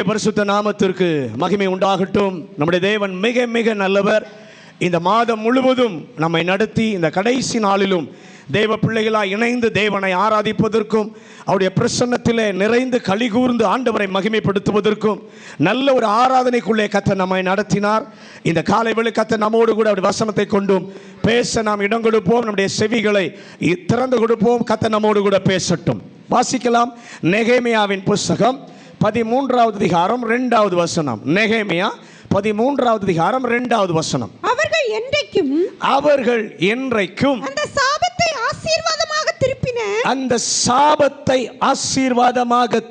பரிசுத்த நாமத்திற்கு மகிமை உண்டாகட்டும். நம்முடைய தேவன் மிக மிக நல்லவர். இந்த மாதம் முழுவதும் நம்மை நடத்தி இந்த கடைசி நாளிலும் தேவ பிள்ளைகளாய் இணைந்து தேவனை ஆராதிப்பதற்கும் அவருடைய பிரசன்னத்திலே நிறைந்து களிகூர்ந்து ஆண்டவரை மகிமைப்படுத்துவதற்கும் நல்ல ஒரு ஆராதனைக்குள்ளே கர்த்தர் நம்மை நடத்தினார். இந்த காலை வேளை கர்த்தர் நம்மோடு கூட அவருடைய வசனத்தை கொண்டும் பேச நாம் இடம் கொடுப்போம். நம்முடைய செவிகளை திறந்து கொடுப்போம். கர்த்தர் நம்மோடு கூட பேசட்டும். வாசிக்கலாம். நெகேமியாவின் புஸ்தகம் 13வது அதிகாரம் 2வது வசனம். நெகேமியா 13வது அதிகாரம் 2வது வசனம். அவர்கள் என்றைக்கும் அந்த சாபத்தை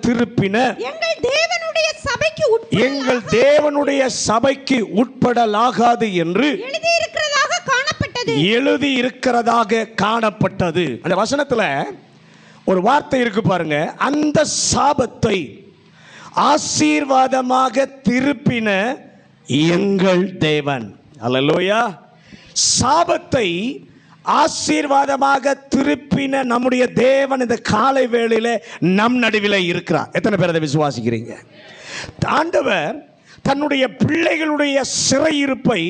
திருப்பின எங்கள் தேவனுடைய சபைக்கு உட்படலாகாது என்று எழுதி இருக்கிறதாக காணப்பட்டது. அந்த வசனத்துல ஒரு வார்த்தை இருக்கு பாருங்க. அந்த சாபத்தை ஆசீர்வாதமாக திருப்பின எங்கள் தேவன். அல்லேலூயா. சாபத்தை ஆசீர்வாதமாக திருப்பின நம்முடைய தேவன் இந்த காலை வேளையிலே நம் நடுவில் இருக்கிறார். எத்தனை பேர் அதை விசுவாசிக்கிறீங்க? ஆண்டவர் தன்னுடைய பிள்ளைகளுடைய சிறையிருப்பை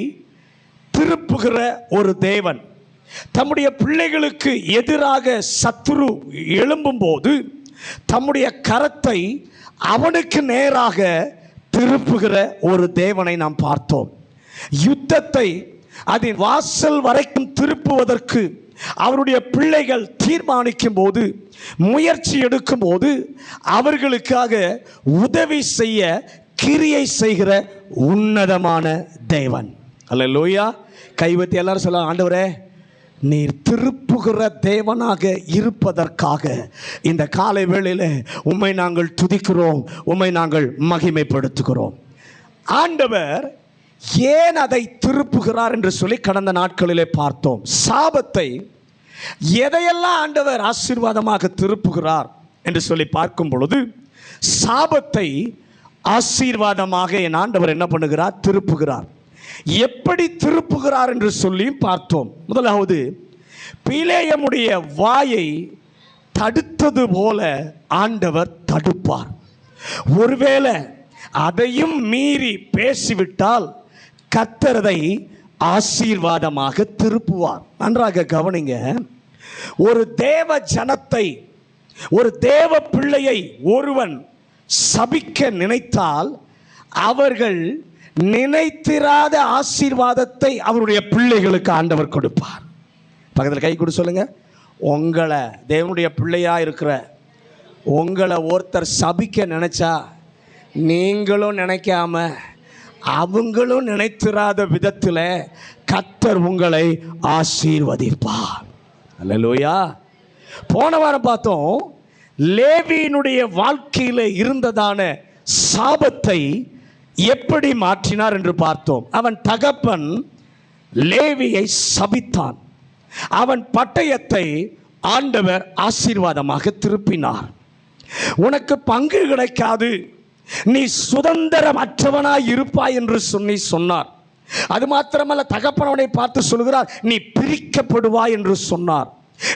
திருப்புகிற ஒரு தேவன். தம்முடைய பிள்ளைகளுக்கு எதிராக சத்துரு எழும்பும் போது தம்முடைய கரத்தை அவனுக்கு நேராக திருப்புகிற ஒரு தேவனை நாம் பார்த்தோம். யுத்தத்தை அதன் வாசல் வரைக்கும் திருப்புவதற்கு அவருடைய பிள்ளைகள் தீர்மானிக்கும் போது, முயற்சி எடுக்கும் போது அவர்களுக்காக உதவி செய்ய கிரியை செய்கிற உன்னதமான தேவன். அல்லேலூயா. கைவத்தி எல்லாரும் சொல்ல, ஆண்டவரே நீர் திருப்புகிற தேவனாக இருப்பதற்காக இந்த காலை வேளையில் உம்மை நாங்கள் துதிக்கிறோம், உம்மை நாங்கள் மகிமைப்படுத்துகிறோம். ஆண்டவர் ஏன் அதை திருப்புகிறார் என்று சொல்லி கடந்த நாட்களிலே பார்த்தோம். சாபத்தை எதையெல்லாம் ஆண்டவர் ஆசீர்வாதமாக திருப்புகிறார் என்று சொல்லி பார்க்கும் பொழுது, சாபத்தை ஆசீர்வாதமாக என் ஆண்டவர் என்ன பண்ணுகிறார்? திருப்புகிறார். எப்படி திருப்புகிறார் என்று சொல்லி பார்த்தோம். முதலாவது, பிலேயமுடைய வாயை தடுத்தது போல ஆண்டவர் தடுப்பார். ஒருவேளை அதையும் மீறி பேசிவிட்டால் கர்த்தரை ஆசீர்வாதமாக திருப்புவார். நன்றாக கவனிங்க. ஒரு தேவ ஜனத்தை, ஒரு தேவ பிள்ளையை ஒருவன் சபிக்க நினைத்தால் அவர்கள் நினைத்திராத ஆசீர்வாதத்தை அவருடைய பிள்ளைகளுக்கு ஆண்டவர் கொடுப்பார். பக்கத்தில் கை கொடு சொல்லுங்க. உங்களை தேவனுடைய பிள்ளையா இருக்கிற உங்களை ஒருத்தர் சபிக்க நினைச்சா நீங்களும் நினைக்காம அவங்களும் நினைத்திராத விதத்தில் கர்த்தர் உங்களை ஆசீர்வதிப்பார். அல்லேலூயா. போன வாரம் பார்த்தோம், லேவியினுடைய வாழ்க்கையில் இருந்ததான சாபத்தை எப்படி மாற்றினார் என்று பார்த்தோம். அவன் தகப்பன் லேவியை சபித்தான். அவன் பட்டயத்தை ஆண்டவர் ஆசீர்வாதமாக திருப்பினார். உனக்கு பங்கு கிடைக்காது, நீ சுதந்திரமற்றவனாய் இருப்பாய் என்று சொன்னார். அது மாத்திரமல்ல, தகப்பன் அவனை பார்த்து சொல்கிறார், நீ பிரிக்கப்படுவாய் என்று சொன்னார்,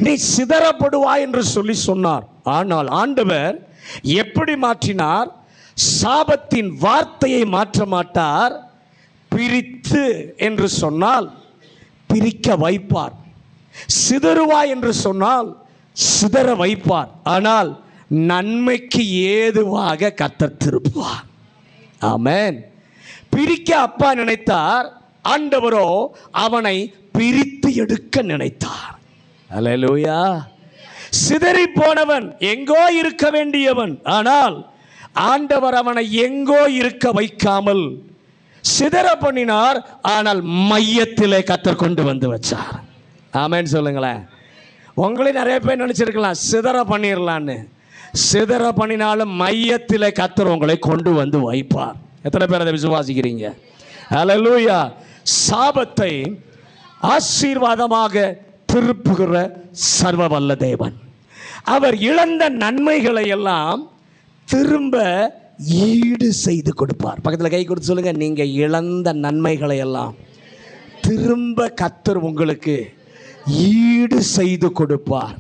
நீ சிதறப்படுவாய் என்று சொன்னார். ஆனால் ஆண்டவர் எப்படி மாற்றினார்? சாபத்தின் வார்த்தையை மாற்ற மாட்டார். பிரித்து என்று சொன்னால் பிரிக்க வைப்பார், சிதறுவாய் என்று சொன்னால் சிதற வைப்பார். ஆனால் நன்மைக்கு ஏதுவாக கர்த்தர் திருப்புவார். ஆமென். பிரிக்க அப்பா நினைத்தார், ஆண்டவரோ அவனை பிரித்து எடுக்க நினைத்தார். அல்லேலூயா. சிதறி போனவன் எங்கோ இருக்க வேண்டியவன், ஆனால் ஆண்டவர் அவனை எங்கோ இருக்க வைக்காமல் சிதற பண்ணினார். ஆனால் மையத்திலே கர்த்தர் கொண்டு வந்து வச்சார். ஆமென் சொல்லுங்களேன். உங்களே நிறைய பேர் நினைச்சிருக்கலாம் சிதற பண்ணிடலான்னு. சிதற பண்ணினாலும் மையத்திலே கர்த்தர் உங்களை கொண்டு வந்து வைப்பார். எத்தனை பேர் அதை விசுவாசிக்கிறீங்க? அல்லேலூயா. சாபத்தை ஆசீர்வாதமாக திருப்புகிற சர்வ வல்ல தேவன். அவர் இழந்த நன்மைகளை எல்லாம் திரும்ப ஈடு செய்து கொடுப்பார். பக்கத்தில் கை கொடுத்து சொல்லுங்க, நீங்க இழந்த நன்மைகளை எல்லாம் திரும்ப கர்த்தர் உங்களுக்கு ஈடு செய்து கொடுப்பார்.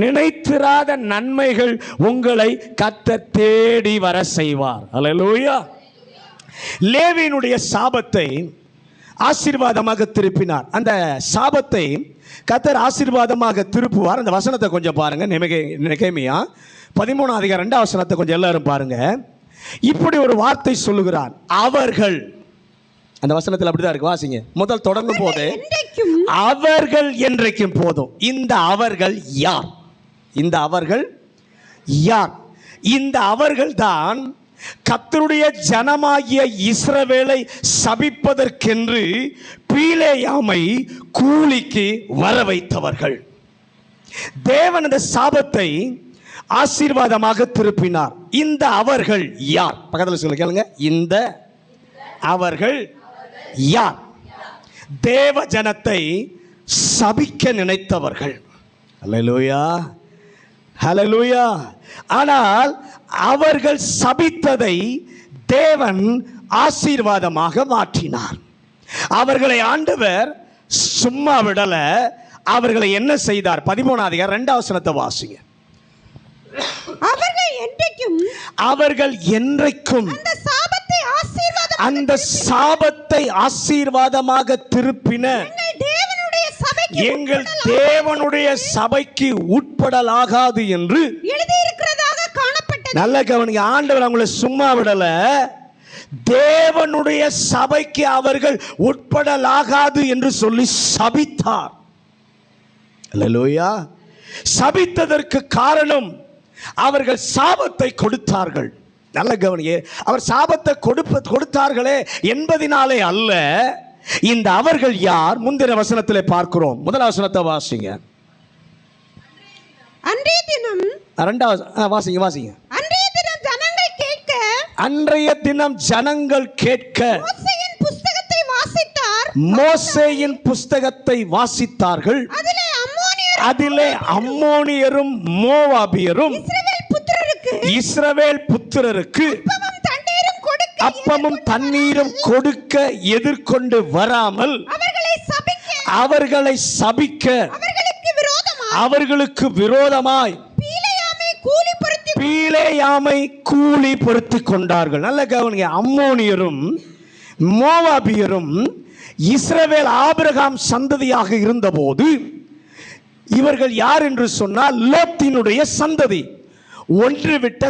நினைத்திராத நன்மைகள் உங்களை கர்த்தர் தேடி வர செய்வார். அல்லேலூயா. லேவியினுடைய சாபத்தை ஆசீர்வாதமாக திருப்பினார். அந்த சாபத்தை கர்த்தர் ஆசீர்வாதமாக திருப்புவார். அந்த வசனத்தை கொஞ்சம் பாருங்க. நெகேமியா 13ஆம் அதிகாரம் 2ஆம் வசனத்தை கொஞ்சம் எல்லாரும் பாருங்க. இப்படி ஒரு வார்த்தை சொல்லுகிறார், அவர்கள். அந்த வசனத்தில் அப்படிதான் இருக்கு, வாசிங்க. முதல் தொடங்கும் போது அவர்கள் என்றைக்கும் போதும். இந்த அவர்கள் யார்? இந்த அவர்கள் யார்? இந்த அவர்கள் தான் கர்த்தருடைய ஜனமாகிய இஸ்ரவேலை சபிப்பதற்கென்று பீலேயாமை கூலிக்கு வர வைத்தவர்கள். தேவன் அந்த சாபத்தை ஆசீர்வாதமாக திருப்பினார். இந்த அவர்கள் யார்? பக்கத்தில் சொல்ல கேளுங்க. இந்த அவர்கள் யார்? தேவ ஜனத்தை சபிக்க நினைத்தவர்கள். அல்லேலூயா, ஹல்லேலூயா. ஆனால் அவர்கள் சபித்ததை தேவன் ஆசீர்வாதமாக மாற்றினார். அவர்களை ஆண்டவர் சும்மா விடல. அவர்களை என்ன செய்தார்? 13ஆம் அதிகாரம் 2ஆம் வசனத்தை வாசிங்க. அவர்கள் என்றைக்கும் அந்த சாபத்தை ஆசீர்வாதமாக திருப்பின எங்கள் தேவனுடைய சபைக்கு உட்படலாகாது என்று எழுதியிருக்கிறதாக காணப்பட்டது. நல்ல கவனிங்க. ஆண்டவர் அவங்களை சும்மா விடல. தேவனுடைய சபைக்கு அவர்கள் உட்படலாகாது என்று சொல்லி சபித்தார். அல்லேலூயா. சபித்ததற்கு காரணம் அவர்கள் சாபத்தை கொடுத்தார்கள். நல்ல கவனியே. அவர் சாபத்தை கொடுத்தார்களே என்பதினாலே அல்ல. இந்த அவர்கள் யார்? முந்தின வசனத்திலே பார்க்கிறோம். முதல் வசனத்தை வாசிங்க. அன்றைய தினம் வாசிங்க வாசிங்க. அன்றைய தினம் ஜனங்கள் கேட்க மோசேயின் புஸ்தகத்தை வாசித்தார்கள். அதிலே அம்மோனியரும் மோவாபியரும் இஸ்ரவேல் புத்திரருக்கு அப்பமும் தண்ணீரும் கொடுக்க எதிர்கொண்டு வராமல் அவர்களை சபிக்க அவர்களுக்கு விரோதமாய் பீலேயாமை கூலி பொருத்திக் கொண்டார்கள். நல்ல கவனிங்க. அம்மோனியரும் மோவாபியரும் இஸ்ரவேல் ஆபிரகாம் சந்ததியாக இருந்தபோது இவர்கள் யார் என்று சொன்னால் லோத்தினுடைய சந்ததி. ஒன்றுவிட்ட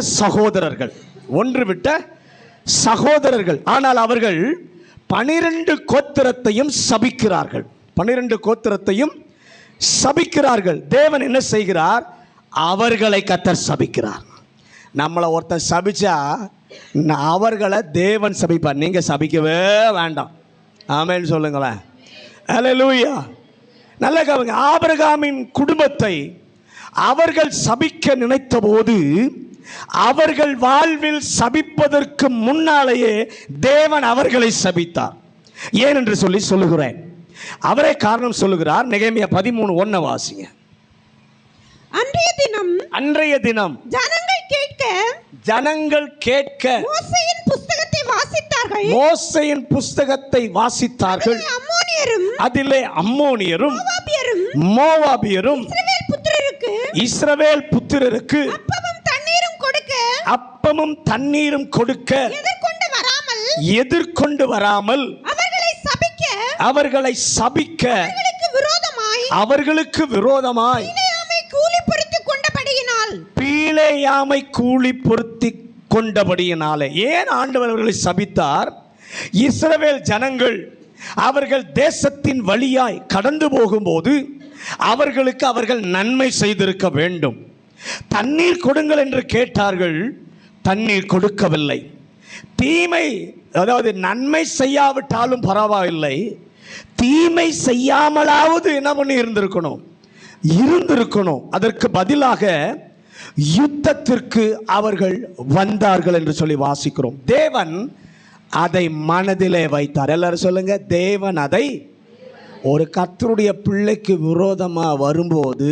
சகோதரர்கள். ஆனால் அவர்கள் 12 கோத்திரத்தையும் சபிக்கிறார்கள். 12 கோத்திரத்தையும் சபிக்கிறார்கள். தேவன் என்ன செய்கிறார்? அவர்களை கர்த்தர் சபிக்கிறார். நம்மளை ஒருத்தர் சபிச்சா அவர்களை தேவன் சபிப்பார். நீங்க சபிக்கவே வேண்டாம். ஆமென் சொல்லுங்களேன். அல்லேலூயா. நல்ல கவனிங்க. ஆபிரகாமின் குடும்பத்தை அவர்கள் சபிக்க நினைத்த போது அவர்கள் வாழ்வில் சபிப்பதற்கு முன்னாலேயே தேவன் அவர்களை சபித்தார். ஏன் என்று சொல்லுகிறேன். அவரே காரணம் சொல்லுகிறார். நெகேமியா 13:1 வாசிங்க. அன்றைய தினம் ஜனங்கள் கேட்க மோசேயின் புஸ்தகத்தை வாசித்தார்கள். அதிலே அம்மோனியரும் மோவாபியரும் இஸ்ரவேல் புத்திரருக்கு அப்பமும் தண்ணீரும் கொடுக்க எதிர்கொண்டு வராமல் அவர்களை சபிக்க அவர்களுக்கு விரோதமாய் பீலேயாமை கூலி பொருத்தி கொண்டபடியினாலே. ஏன் ஆண்டவர் அவர்களை சபித்தார்? இஸ்ரவேல் ஜனங்கள் அவர்கள் தேசத்தின் வழியாய் கடந்து போகும்போது அவர்களுக்கு அவர்கள் நன்மை செய்திருக்க வேண்டும். தண்ணீர் கொடுங்கள் என்று கேட்டார்கள், தண்ணீர் கொடுக்கவில்லை. தீமை, அதாவது நன்மை செய்யாவிட்டாலும் பரவாயில்லை, தீமை செய்யாமலாவது என்ன பண்ணி இருந்திருக்கணும். அதற்கு பதிலாக யுத்தத்திற்கு அவர்கள் வந்தார்கள் என்று சொல்லி வாசிக்கிறோம். தேவன் அதை மனதிலே வைத்தார். எல்லாரும் சொல்லுங்க, தேவன் அதை. ஒரு கர்த்தருடைய பிள்ளைக்கு விரோதமாக வரும்போது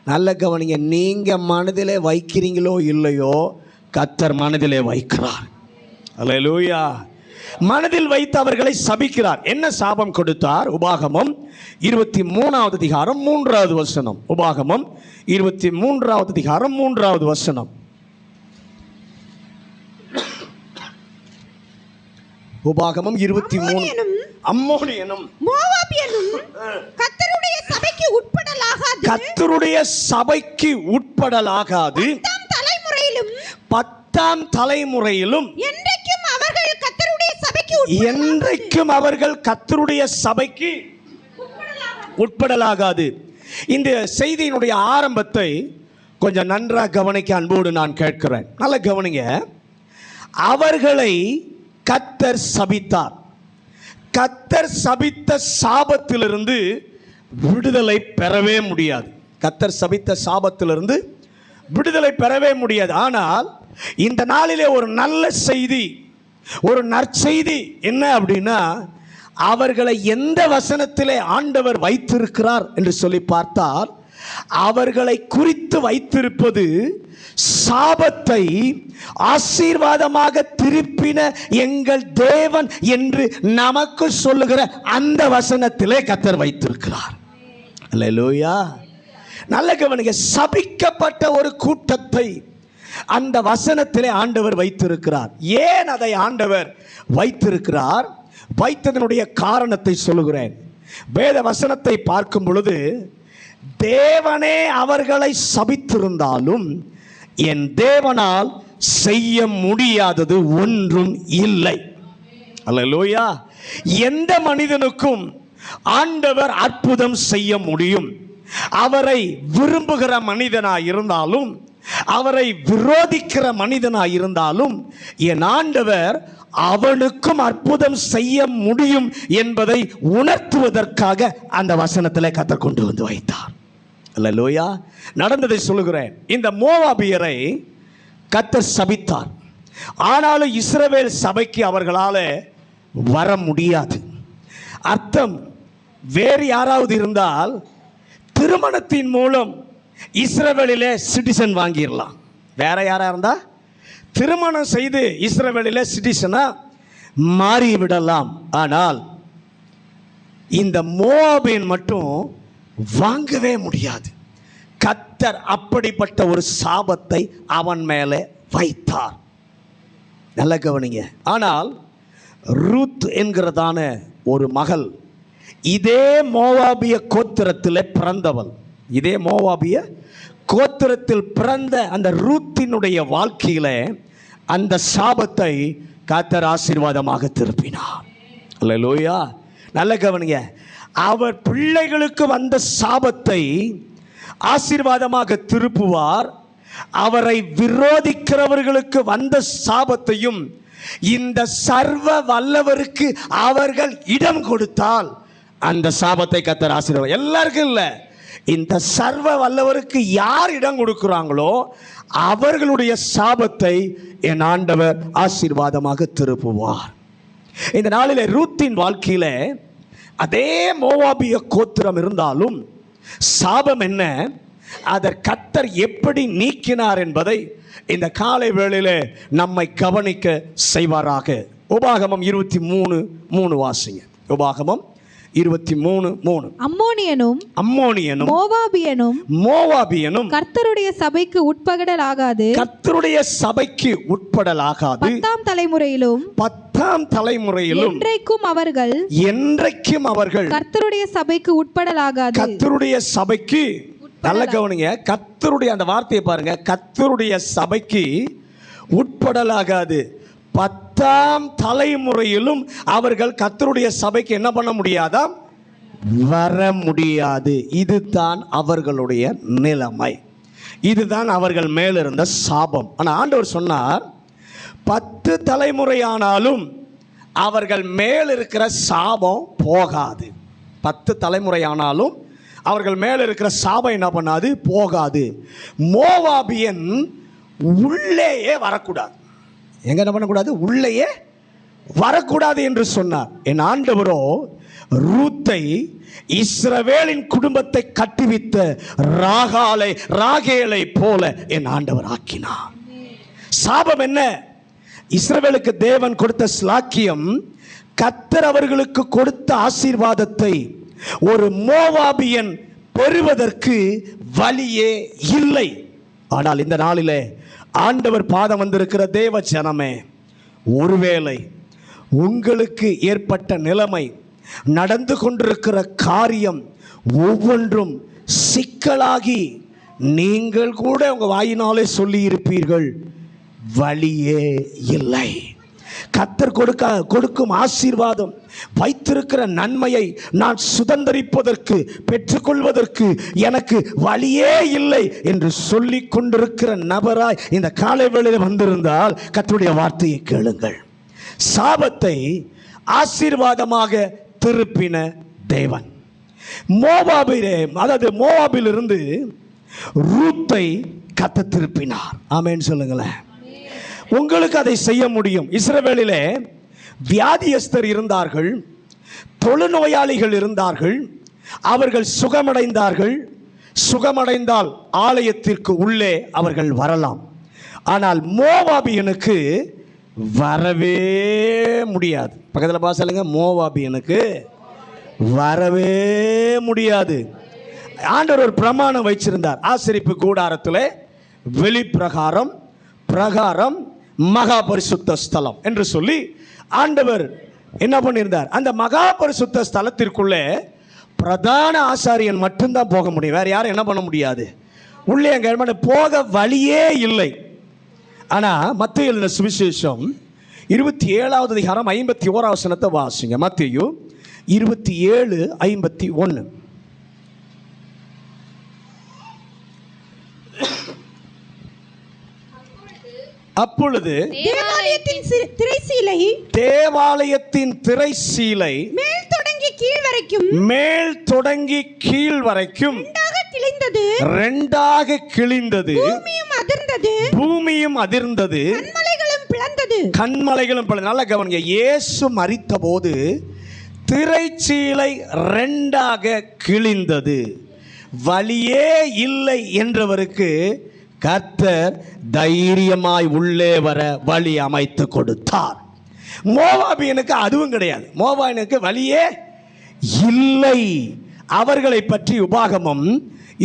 நல்ல கவனிங்க, நீங்க மனதிலே வைக்கிறீங்களோ இல்லையோ, கர்த்தர் மனதிலே வைக்கிறார். அல்லேலூயா. மனதில் வைத்து அவர்களை சபிக்கிறார். என்ன சாபம் கொடுத்தார்? உபாகமம் 23வது அதிகாரம் 3வது வசனம். உபாகமம் 23வது அதிகாரம் 3வது வசனம். உபாகமம் 23. அம்மோனியனும் மோவாபியனும் கர்த்தருடைய சபைக்கு உட்படலாகாது. கர்த்தருடைய சபைக்கு உட்படலாகாது. 10ஆம் தலைமுறையிலும் என்றைக்கும் அவர்கள் கர்த்தருடைய சபைக்கு உட்படலாகாது. இந்த செய்தியினுடைய ஆரம்பத்தை கொஞ்சம் நன்றாக கவனிக்க அன்போடு நான் கேட்கிறேன். நல்ல கவனிங்க. அவர்களை கர்த்தர் சபித்தார். கர்த்தர் சபித்த சாபத்திலிருந்து விடுதலை பெறவே முடியாது. கர்த்தர் சபித்த சாபத்திலிருந்து விடுதலை பெறவே முடியாது. ஆனால் இந்த நாளிலே ஒரு நல்ல செய்தி, ஒரு நற்செய்தி என்ன அப்படின்னா, அவர்களை எந்த வசனத்திலே ஆண்டவர் வைத்திருக்கிறார் என்று சொல்லி பார்த்தால், அவர்களை குறித்து வைத்திருப்பது சாபத்தை ஆசீர்வாதமாக திருப்பின எங்கள் தேவன் என்று நமக்கு சொல்லுகிற அந்த வசனத்திலே கர்த்தர் வைத்திருக்கிறார். அல்லேலூயா. நல்ல கவனிங்க. சபிக்கப்பட்ட ஒரு கூட்டத்தை அந்த வசனத்திலே ஆண்டவர் வைத்திருக்கிறார். ஏன் அதை ஆண்டவர் வைத்திருக்கிறார்? வைத்ததனுடைய காரணத்தை சொல்லுகிறேன். வேத வசனத்தை பார்க்கும் பொழுது, தேவனே அவர்களை சபித்திருந்தாலும் என் தேவனால் செய்ய முடியாதது ஒன்றும் இல்லை. அல்லேலூயா. எந்த மனிதனுக்கும் ஆண்டவர் அற்புதம் செய்ய முடியும். அவரை விரும்புகிற மனிதனாய் இருந்தாலும், அவரை விரோதிக்கிற மனிதனாய் இருந்தாலும், என் ஆண்டவர் அவனுக்கும் அற்புதம் செய்ய முடியும் என்பதை உணர்த்துவதற்காக அந்த வசனத்திலே கர்த்தர் கொண்டு வந்து வைத்தார். அல்லேலூயா. நடந்ததை சொல்லுகிறேன். இந்த மோவாபியரை கர்த்தர் சபித்தார். ஆனாலும் இஸ்ரவேல் சபைக்கு அவர்களால் வர முடியாது. அர்த்தம், வேறு யாராவது இருந்தால் திருமணத்தின் மூலம் இஸ்ரவேலிலே சிட்டிசன் வாங்கிடலாம். வேற யாரா இருந்தா திருமணம் செய்து இஸ்ரவேலிலே சிட்டிசனா மாறிவிடலாம். ஆனால் இந்த மோவாபியன் மட்டும் வாங்கவே முடியாது. கர்த்தர் அப்படிப்பட்ட ஒரு சாபத்தை அவன் மேலே வைத்தார். நல்ல கவனிங்க. ஆனால் ரூத் என்கிறதான ஒரு மகள் இதே மோவாபிய கோத்திரத்தில் பிறந்தவள். இதே மோவாபிய கோத்திரத்தில் பிறந்த அந்த ரூத்தினுடைய வாழ்க்கையில அந்த சாபத்தை கர்த்தர் ஆசீர்வாதமாக திருப்பினார். அல்லேலூயா. நல்ல கவனிங்க. அவர் பிள்ளைகளுக்கு வந்த சாபத்தை ஆசீர்வாதமாக திருப்புவார். அவரை விரோதிக்கிறவர்களுக்கு வந்த சாபத்தையும் இந்த சர்வ வல்லவருக்கு அவர்கள் இடம் கொடுத்தால் அந்த சாபத்தை கர்த்தர் ஆசீர்வாதம். எல்லாருக்கும் இல்லை, இந்த சர்வ வல்லவருக்கு யார் இடம் கொடுக்கிறாங்களோ அவர்களுடைய சாபத்தை என் ஆண்டவர் ஆசீர்வாதமாக திருப்புவார். இந்த நாளிலே ரூத்தின் வாழ்க்கையில அதே மோவாபிய கோத்திரம் இருந்தாலும் சாபம் என்ன, அதை கர்த்தர் எப்படி நீக்கினார் என்பதை இந்த காலை வேளையிலே நம்மை கவனிக்க செய்வாராக. உபாகமம் 23:3 வாசிங்க. உபாகமம் 23:3. அம்மோனியனும் மோவாபியனும் கர்த்தருடைய சபைக்கு உட்படலாகாது. கர்த்தருடைய சபைக்கு உட்படலாகாது. 10ஆம் தலைமுறையிலும் என்றைக்கும் அவர்கள் கர்த்தருடைய சபைக்கு உட்படலாகாது. கர்த்தருடைய சபைக்கு, நல்ல கவனிங்க, கர்த்தருடைய அந்த வார்த்தையை பாருங்க, கர்த்தருடைய சபைக்கு உட்படலாகாது. 10ஆம் தலைமுறையிலும் அவர்கள் கர்த்தருடைய சபைக்கு என்ன பண்ண முடியாதா? வர முடியாது. இதுதான் அவர்களுடைய நிலைமை. இதுதான் அவர்கள் மேலிருந்த சாபம். ஆனால் ஆண்டவர் சொன்னார், 10 தலைமுறையானாலும் அவர்கள் மேல் இருக்கிற சாபம் போகாது. 10 தலைமுறையானாலும் அவர்கள் மேல் இருக்கிற சாபம் என்ன பண்ணாது? போகாது. மோவாபியன் உள்ளேயே வரக்கூடாது. எங்க என்ன பண்ணக்கூடாது? உள்ளேயே வரக்கூடாது என்று சொன்னார். என் ஆண்டவரோ ரூத்தை இஸ்ரவேலின் குடும்பத்தை கட்டுவித்த ராகேலை போல என் ஆண்டவர் ஆக்கினார். சாபம் என்ன? இஸ்ரவேலுக்கு தேவன் கொடுத்த ஸ்லாக்கியம், கர்த்தர் அவர்களுக்கு கொடுத்த ஆசீர்வாதத்தை ஒரு மோவாபியன் பெறுவதற்கு வழியே இல்லை. ஆனால் இந்த நாளிலே ஆண்டவர் பாதம் வந்திருக்கிற தேவ ஜனமே, ஒருவேளை உங்களுக்கு ஏற்பட்ட நிலைமை, நடந்து கொண்டிருக்கிற காரியம் ஒவ்வொன்றும் சிக்கலாகி நீங்கள் கூட உங்கள் வாயினாலே சொல்லி இருப்பீர்கள், வழியே இல்லை. கர்த்தர் கொடுக்கும் ஆசீர்வாதம், வைத்திருக்கிற நன்மையை நான் சுதந்தரிப்பதற்கு, பெற்றுக்கொள்வதற்கு எனக்கு வழியே இல்லை என்று சொல்லி கொண்டிருக்கிற நபராய் இந்த காலை வேளையில் வந்திருந்தால் கர்த்தருடைய வார்த்தையை கேளுங்கள். சாபத்தை ஆசீர்வாதமாக திருப்பின தேவன் மோவாபிலிருந்து ரூத்தை கர்த்தர் திருப்பினார். ஆமென் சொல்லுங்களேன். உங்களுக்கு அதை செய்ய முடியும். இஸ்ரவேலிலே வியாதியஸ்தர் இருந்தார்கள், தொழுநோயாளிகள் இருந்தார்கள், அவர்கள் சுகமடைந்தார்கள். சுகமடைந்தால் ஆலயத்திற்கு உள்ளே அவர்கள் வரலாம். ஆனால் மோவாபியனுக்கு வரவே முடியாது. பக்கத்தில் பாசலுங்க, மோவாபியனுக்கு வரவே முடியாது. ஆண்டவர் ஒரு பிரமாணம் வைச்சிருந்தார். ஆசரிப்பு கூடாரத்தில் வெளிப்பிரகாரம், பிரகாரம், மகா பரிசுத்த ஸ்தலம் என்று சொல்லி ஆண்டவர் என்ன பண்ணியிருந்தார்? அந்த மகா பரிசுத்த ஸ்தலத்திற்குள்ளே பிரதான ஆசாரியன் மட்டும்தான் போக முடியும். வேற யாரும் என்ன பண்ண முடியாது. உள்ளே அங்கே போக வழியே இல்லை. ஆனால் மத்தேயு எழுதின சுவிசேஷம் 27வது அதிகாரம் 51வது வசனத்தை வாசிங்க. மத்தேயு 27:51. அப்பொழுது தேவாலயத்தின் திரைசீலை மேல் தொடங்கி கீழ் வரைக்கும் ரெண்டாக கிழிந்தது. பூமியும் அதிர்ந்தது, கண்மலைகளும் பிளந்தது. நல்ல கவனிங்க. இயேசு மரித்த போது திரைச்சீலை ரெண்டாக கிழிந்தது. வழியே இல்லை என்றவருக்கு கர்த்தர் தைரியமாய் உள்ளே வர வழி அமைத்து கொடுத்தார். மோவாபியனுக்கு அதுவும் கிடையாது. மோவாபியனுக்கு வழியே இல்லை. அவர்களை பற்றி உபாகமம்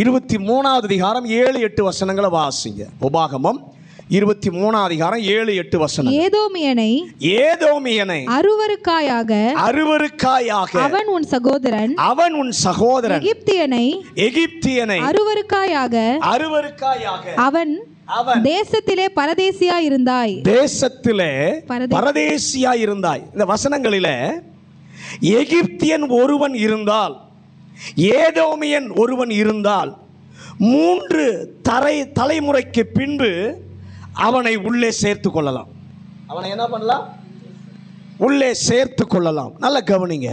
23வது அதிகாரம் 7-8 வசனங்களை வாசிங்க. உபாகமம் 23வது அதிகாரம் 7-8 வசனம். ஏதோமியனை அருவருக்காயாக அவன் உன் சகோதரன் எகிப்தியனை அருவருக்காயாக அவன் தேசத்திலே பரதேசியாய் இருந்தாய். இந்த வசனங்களிலே எகிப்தியன் ஒருவன் இருந்தால், ஏதோமியன் ஒருவன் இருந்தால், 3 தலைமுறைக்கு பின்பு அவனை உள்ளே சேர்த்து கொள்ளலாம். அவனை என்ன பண்ணலாம்? உள்ளே சேர்த்து கொள்ளலாம். நல்ல கவனிங்க.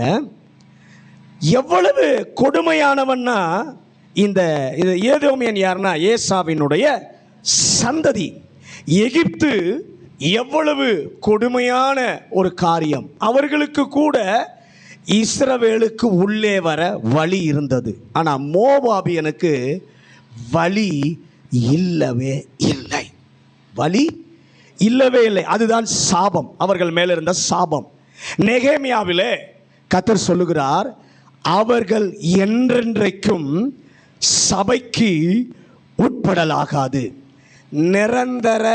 எவ்வளவு கொடுமையானவன்னா இந்த ஏதோமியன் யாருன்னா ஏசாவினுடைய சந்ததி. எகிப்து எவ்வளவு கொடுமையான ஒரு காரியம். அவர்களுக்கு கூட இஸ்ரவேலுக்கு உள்ளே வர வழி இருந்தது. ஆனால் மோவாபியனுக்கு வழி இல்லவே இல்லை. வழி இல்லவே இல்லை. அதுதான் சாபம், அவர்கள் மேலே இருந்த சாபம். நெகேமியாவிலே கர்த்தர் சொல்லுகிறார், அவர்கள் என்றென்றைக்கும் சபைக்கு உட்படலாகாது, நிரந்தர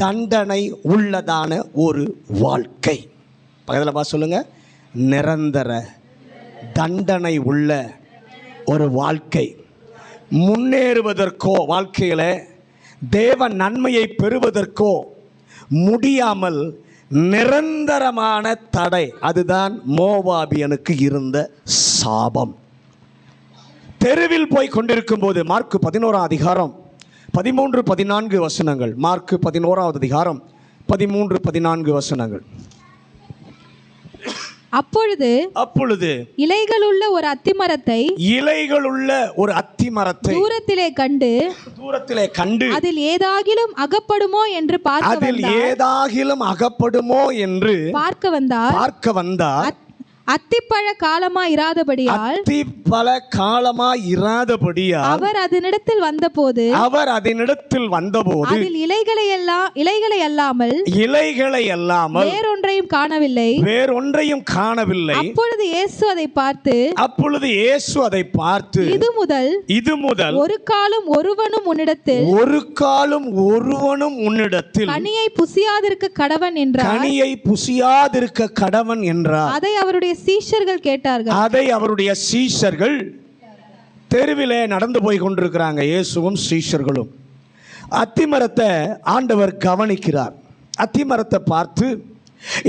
தண்டனை உள்ளதான ஒரு வாழ்க்கை. பக்கத்தில் சொல்லுங்க, நிரந்தர தண்டனை உள்ள ஒரு வாழ்க்கை. முன்னேறுவதற்கோ வாழ்க்கையில் தேவ நன்மையை பெறுவதற்கோ முடியாமல் நிரந்தரமான தடை. அதுதான் மோவாபியனுக்கு இருந்த சாபம். தெருவில் போய் கொண்டிருக்கும் போது மார்க்கு 11ஆம் அதிகாரம் 13-14 வசனங்கள். மார்க்கு 11வது அதிகாரம் 13-14 வசனங்கள். அப்பொழுது இலைகளுள்ள ஒரு அத்திமரத்தை தூரத்திலே கண்டு அதில் ஏதாகிலும் அகப்படுமோ என்று பார்க்க வந்தார். பார்க்க வந்தார். அத்திப்பழ காலமா இராதபடியால் அவர் அதனிடத்தில் வந்தபோது அதில் இலைகளை அல்லாமல் வேறொன்றையும் காணவில்லை. அப்பொழுது இயேசு அதை பார்த்து இது முதல் ஒரு காலும் ஒருவனும் உன்னிடத்தில் கனியை புசியாதிருக்க கடவன் என்றார். அதை அவருடைய சீஷர்கள் தெருவிலே நடந்து போய் கொண்டிருக்கிறாங்க. இயேசுவும் சீஷர்களும் அத்திமரத்தை ஆண்டவர் கவனிக்கிறார். அத்திமரத்தை பார்த்து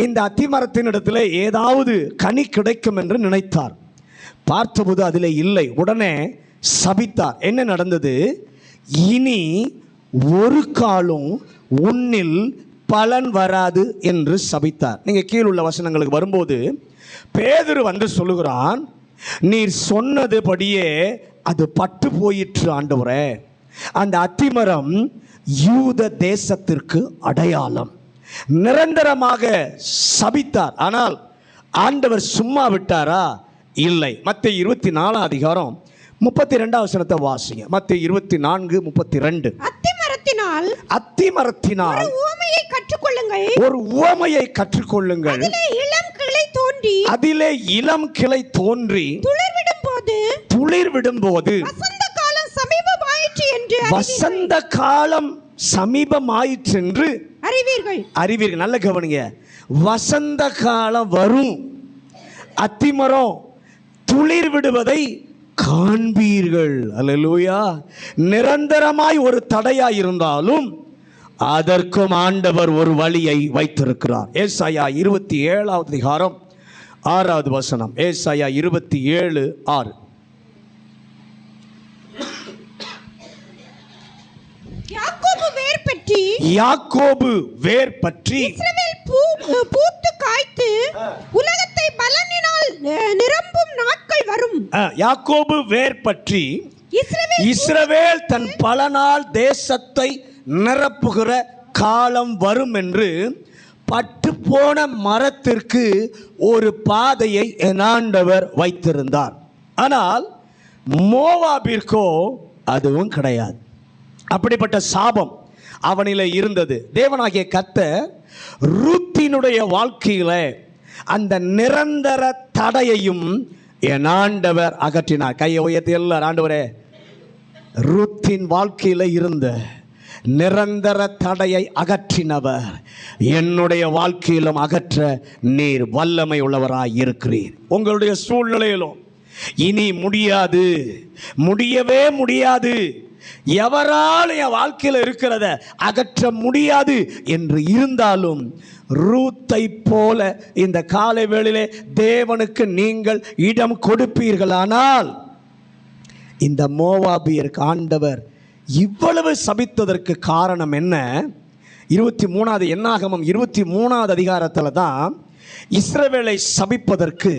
இந்த அத்திமரத்தின் இடத்துல ஏதாவது கனி கிடைக்கும் என்று நினைத்தார். பார்த்தபோது அதில் இல்லை. உடனே சபித்தார். என்ன நடந்தது? இனி ஒரு காலும் உன்னில் பலன் வராது என்று சபித்தார். நீங்கள் கீழுள்ள வசனங்களுக்கு வரும்போது பேதுரு வந்து சொல்லுகிறான், நீர் சொன்னதுபடியே அது பட்டு போயிற்று ஆண்டவரே. அந்த அத்திமரம் யூத தேசத்திற்கு அடையாளம். நிரந்தரமாக சபித்தார். ஆனால் ஆண்டவர் சும்மா விட்டாரா? இல்லை. மத்தேயு 24 அதிகாரம் 32 வசனத்தை வாசிங்க. மத்தேயு 24:32. அத்திமரத்தினால் ஒரு உவமையை கற்றுக்கொள்ளுங்கள். அதிலே இளம் கிளை தோன்றி துளிர்விடும்போது வசந்த காலம் சமீபமாயிற்று என்று அறிவீர்கள். நல்ல கவனிங்க. வசந்த காலம் வரும், அத்திமரம் துளிர் விடுவதை காண்பீர்கள். அல்லேலூயா. நிரந்தரமாய் ஒரு தடையாய் இருந்தாலும் அதற்கும் ஆண்டவர் ஒரு வழியை வைத்திருக்கிறார். ஏசாயா 27 அதிகாரம் 6 வசனம். ஏசாயா 27:6. யாக்கோபு வேர் பற்றி பூத்து காய்த்து உலகத்தை பலனினால் நிரம்பும் நாட்கள் வரும். யாக்கோபு வேர் பற்றி இஸ்ரவேல் தன் பலனால் தேசத்தை நிரப்புகிற காலம் வரும் என்று பட்டு போன மரத்திற்கு ஒரு பாதையை என் ஆண்டவர் வைத்திருந்தார். ஆனால் மோவாபிற்கோ அதுவும் கிடையாது. அப்படிப்பட்ட சாபம் அவனிலே இருந்தது. தேவனாகிய கர்த்தர் ரூத்தினுடைய வாழ்க்கையில அந்த நிரந்தர தடையையும் என் ஆண்டவர் அகற்றினார். கையை உயர்த்தி எல்லாரும், ஆண்டவரே, ரூத்தின் வாழ்க்கையில இருந்த நிரந்தர தடையை அகற்றினவர் என்னுடைய வாழ்க்கையிலும் அகற்ற நீர் வல்லமை உள்ளவராய் இருக்கிறீர். உங்களுடைய சூழ்நிலையிலும் இனி முடியாது, முடியவே முடியாது, எவரால் என் வாழ்க்கையில் இருக்கிறத அகற்ற முடியாது என்று இருந்தாலும் ரூத்தை போல இந்த காலை வேளையிலே தேவனுக்கு நீங்கள் இடம் கொடுப்பீர்களானால் இந்த மோவாபியருக்கு ஆண்டவர் இவ்வளவு சபித்ததற்கு காரணம் என்ன? 23 என்னாகமம் 23 அதிகாரத்தில் தான் இஸ்ரவேலை சபிப்பதற்கு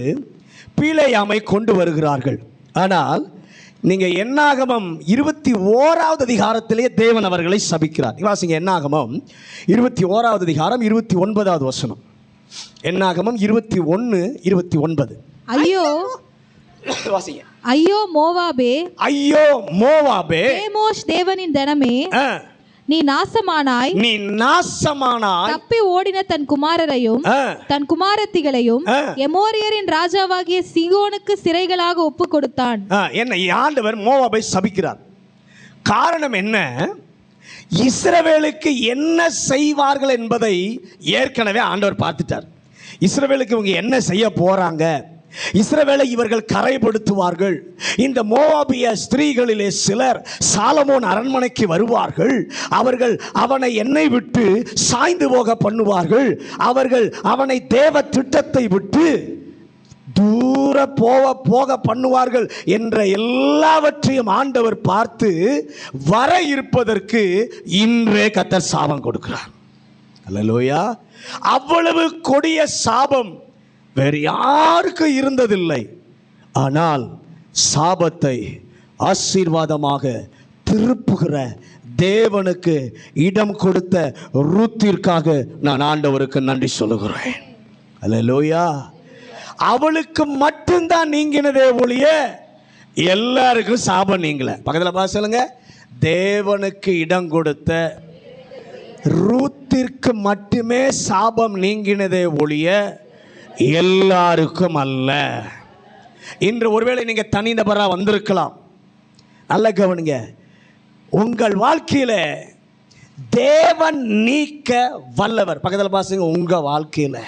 பீலேயாமை கொண்டு வருகிறார்கள். ஆனால் நீங்கள் என்னாகமம் 21 அதிகாரத்திலே தேவன் அவர்களை சபிக்கிறார். வாசிங்க, என்னாகமம் 21 அதிகாரம் 29 வசனம். என்னாகமம் 21:29. ஐயோ வாசிங்க. ஐயோ மோவாபே, ஐயோ மோவாபே, கேமோஷ் தேவனின் தனமே, நீ நாசமானாய், நீ நாசமானாய். தப்பி ஓடின தன் குமாரரையும் தன் குமாரத்திகளையும் எமோரியரின் ராஜாவாகிய சீகோனுக்கு சிறைகளாக ஒப்பு கொடுத்தான். என்ன ஆண்டவர் மோவாபை சபிக்கிறார். காரணம் என்ன? இஸ்ரவேலுக்கு என்ன செய்வார்கள் என்பதை ஏற்கனவே ஆண்டவர் பார்த்துட்டார். இஸ்ரவேலுக்கு இவங்க என்ன செய்ய போறாங்க, இஸ்ரவேலை இவர்கள் கரைப்படுத்துவார்கள். இந்த மோவாபிய ஸ்திரீகளிலே சிலர் சாலமோன் அரண்மனைக்கு வருவார்கள். அவர்கள் அவனை என்னை விட்டு சாய்ந்து போக பண்ணுவார்கள். அவர்கள் அவனை தேவ திட்டத்தை விட்டு தூர போக பண்ணுவார்கள் என்ற எல்லாவற்றையும் ஆண்டவர் பார்த்து வர இருப்பதற்கு இன்றே கர்த்தர் சாபம் கொடுக்கிறார். அல்லேலூயா. அவ்வளவு கொடிய சாபம் வேறு யாருக்கு இருந்ததில்லை. ஆனால் சாபத்தை ஆசீர்வாதமாக திருப்புகிற தேவனுக்கு இடம் கொடுத்த ரூத்திற்காக நான் ஆண்டவருக்கு நன்றி சொல்லுகிறேன். அல்லேலூயா. அவளுக்கு மட்டும்தான் நீங்கினதே ஒழிய எல்லாருக்கும் சாபம் நீங்கல. பக்கத்தில் பார்த்து சொல்லுங்க, தேவனுக்கு இடம் கொடுத்த ரூத்திற்கு மட்டுமே சாபம் நீங்கினதே ஒழிய எல்லாருக்கும் அல்ல. இன்று ஒருவேளை நீங்கள் தனிநபராக வந்திருக்கலாம். நல்ல கவனிங்க, உங்கள் வாழ்க்கையில் தேவன் நீக்க வல்லவர். பக்கத்தில் பாசுங்க, உங்கள் வாழ்க்கையில்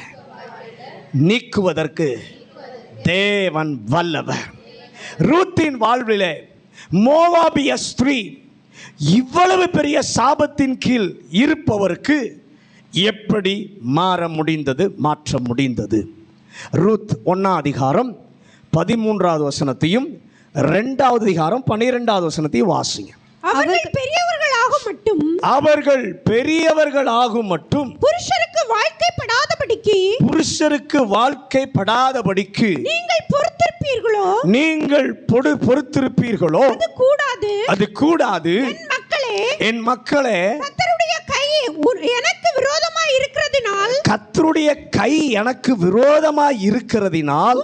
நீக்குவதற்கு தேவன் வல்லவர். ரூத்தின் வாழ்விலே மோவாபிய ஸ்திரீ இவ்வளவு பெரிய சாபத்தின் கீழ் இருப்பவருக்கு எப்படி மாற்ற முடிந்தது? ரூத் 1ஆம் அதிகாரம் 13வது வசனத்தையும் 2வது அதிகாரம் 12வது வசனத்தையும் வாசிங்க. அவர்கள் பெரியவர்களாகும் மட்டும் புருஷருக்கு வாழ்க்கைப்படாதபடிக்கு நீங்கள் பொறுத்திருப்பீர்களோ அது கூடாது. என் மக்களே, கர்த்தருடைய கை எனக்கு விரோதமாய் இருக்கிறதினால்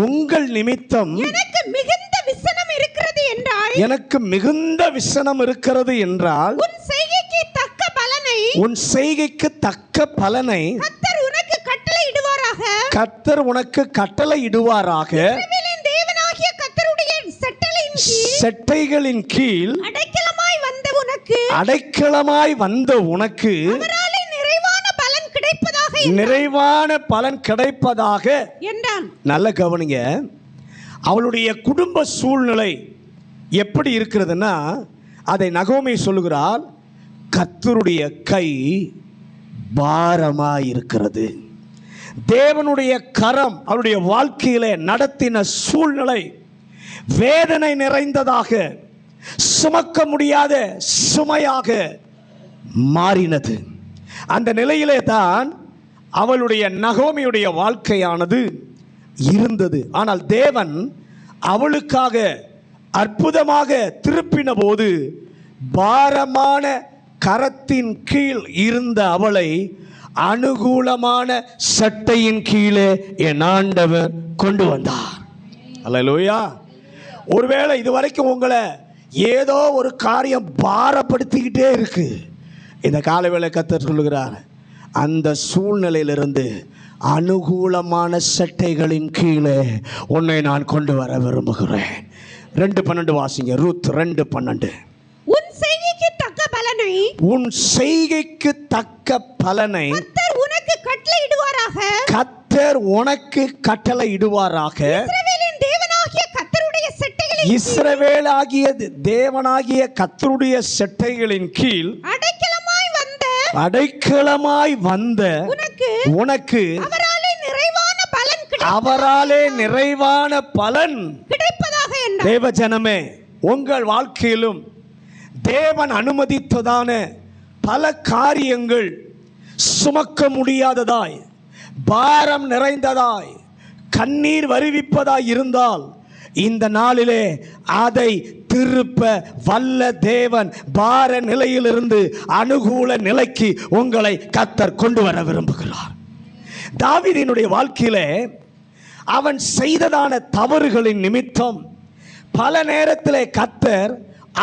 உங்கள் நிமித்தம் எனக்கு மிகுந்த விசனம் இருக்கிறது என்றால் உன் செய்கைக்கு தக்க பலனை கர்த்தர் உனக்கு கட்டளையிடுவாராக. செட்டைகளின் கீழ் அடைக்கலமாய் வந்த உனக்கு நிறைவான பலன் கிடைப்பதாக என்றான். நல்ல கவனிங்க, அவளுடைய குடும்ப சூழ்நிலை எப்படி இருக்கிறதுன்னா, அதை நகோமி சொல்லுகிறாள், கர்த்தருடைய கை பாரமாய் இருக்கிறது. தேவனுடைய கரம் அவருடைய வாழ்க்கையிலே நடத்தின சூழ்நிலை வேதனை நிறைந்ததாக, சுமக்க முடியாத சுமையாக மாறினது. அந்த நிலையிலே தான் அவளுடைய நகோமியுடைய வாழ்க்கையானது இருந்தது. ஆனால் தேவன் அவளுக்காக அற்புதமாக திருப்பின போது பாரமான கரத்தின் கீழ் இருந்த அவளை அனுகூலமான சட்டையின் கீழே என் ஆண்டவர் கொண்டு வந்தார். அல்லேலூயா. ஒருவேளை இதுவரைக்கும் உங்களை ஏதோ ஒரு காரியம் பாரப்படுத்திக்கிட்டே இருக்கு. இந்த காலவேளை கர்த்தர் சொல்லுகிறார், அந்த சூழ்நிலையிலிருந்து அனுகூலமான சட்டைகளின் கீழே உன்னை நான் கொண்டு வர விரும்புகிறேன். 2:12 வாசிங்க. ரூத் 2:12. உன் செய்கைக்கு தக்க பலனை கர்த்தர் உனக்கு கட்டளையிடுவாராக. இஸ்ரவேலாகிய தேவனாகிய கர்த்தருடைய செட்டைகளின் கீழ் அடைக்கலமாய் வந்த உனக்கு அவராலே நிறைவான பலன் கிடைப்பதாக. தேவ ஜனமே, உங்கள் வாழ்க்கையிலும் தேவன் அனுமதித்ததான பல காரியங்கள் சுமக்க முடியாததாய், பாரம் நிறைந்ததாய், கண்ணீர் வருவிப்பதாய் இருந்தால் இந்த நாளிலே அதை திருப்ப வல்ல தேவன் பார நிலையிலிருந்து அனுகூல நிலைக்கு உங்களை கர்த்தர் கொண்டு வர விரும்புகிறார். தாவீதினுடைய வாழ்க்கையிலே அவன் செய்ததான தவறுகளின் நிமித்தம் பல நேரத்திலே கர்த்தர்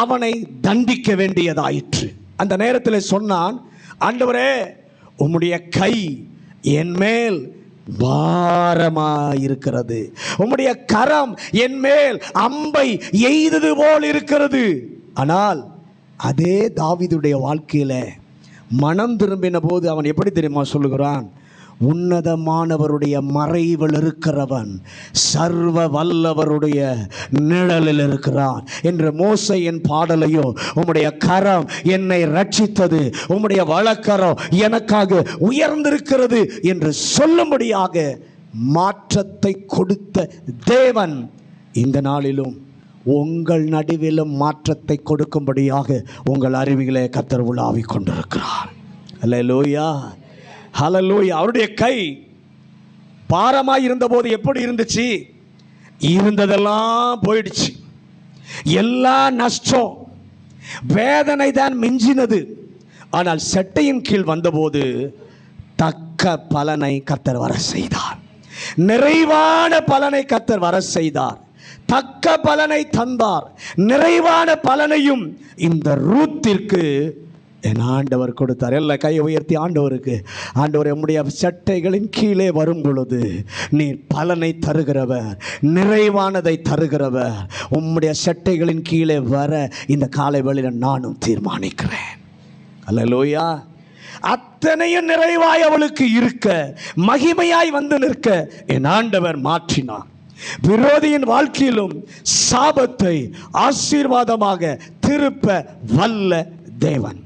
அவனை தண்டிக்க வேண்டியதாயிற்று. அந்த நேரத்தில் சொன்னான், ஆண்டவரே, உம்முடைய கை என் மேல் பாரமாயிருக்கிறது, உம்முடைய கரம் என் மேல் அம்பை எய்தது போல் இருக்கிறது. ஆனால் அதே தாவீதுடைய வாழ்க்கையில மனம் திரும்பின போது அவன் எப்படி தெரியுமா சொல்லுகிறான்? உன்னதமானவருடைய மறைவில் இருக்கிறவன் சர்வ வல்லவருடைய நிழலில் இருக்கிறான் என்று மோசேயின் பாடலையோ, உம்முடைய கரம் என்னை ரட்சித்தது, உம்முடைய வலக்கரம் எனக்காக உயர்ந்திருக்கிறது என்று சொல்லும்படியாக மாற்றத்தை கொடுத்த தேவன் இந்த நாளிலும் உங்கள் நடுவிலும் மாற்றத்தை கொடுக்கும்படியாக உங்கள் அருவிகளை கர்த்தர் உலாவிக் கொண்டிருக்கிறார். அல்லேலூயா, ஹல்லேலூயா. அவருடைய கை பாரமாய் இருந்தபோது எப்படி இருந்துச்சு? இருந்ததெல்லாம் போயிடுச்சு. எல்லா நஷ்டம், வேதனை தான் மிஞ்சினது. ஆனால் செட்டையின் கீழ் வந்தபோது தக்க பலனை கர்த்தர் வர செய்தார். நிறைவான பலனை கர்த்தர் வர செய்தார், தக்க பலனை தந்தார். நிறைவான பலனையும் இந்த ரூத்திற்கு என் ஆண்டவர் கொடுத்தார். எல்லாம் கையை உயர்த்தி ஆண்டவருக்கு, ஆண்டவர் நம்முடைய சட்டைகளின் கீழே வரும் பொழுது நீர் பலனை தருகிறவர், நிறைவானதை தருகிறவர். உம்முடைய சட்டைகளின் கீழே வர இந்த காலை வேளையில் நானும் தீர்மானிக்கிறேன். அல்லேலூயா. அத்தனையும் நிறைவாய் அவளுக்கு இருக்க, மகிமையாய் வந்து நிற்க என் ஆண்டவர் மாற்றினார். விரோதியின் வாழ்க்கையிலும் சாபத்தை ஆசீர்வாதமாக திருப்ப வல்ல தேவன்.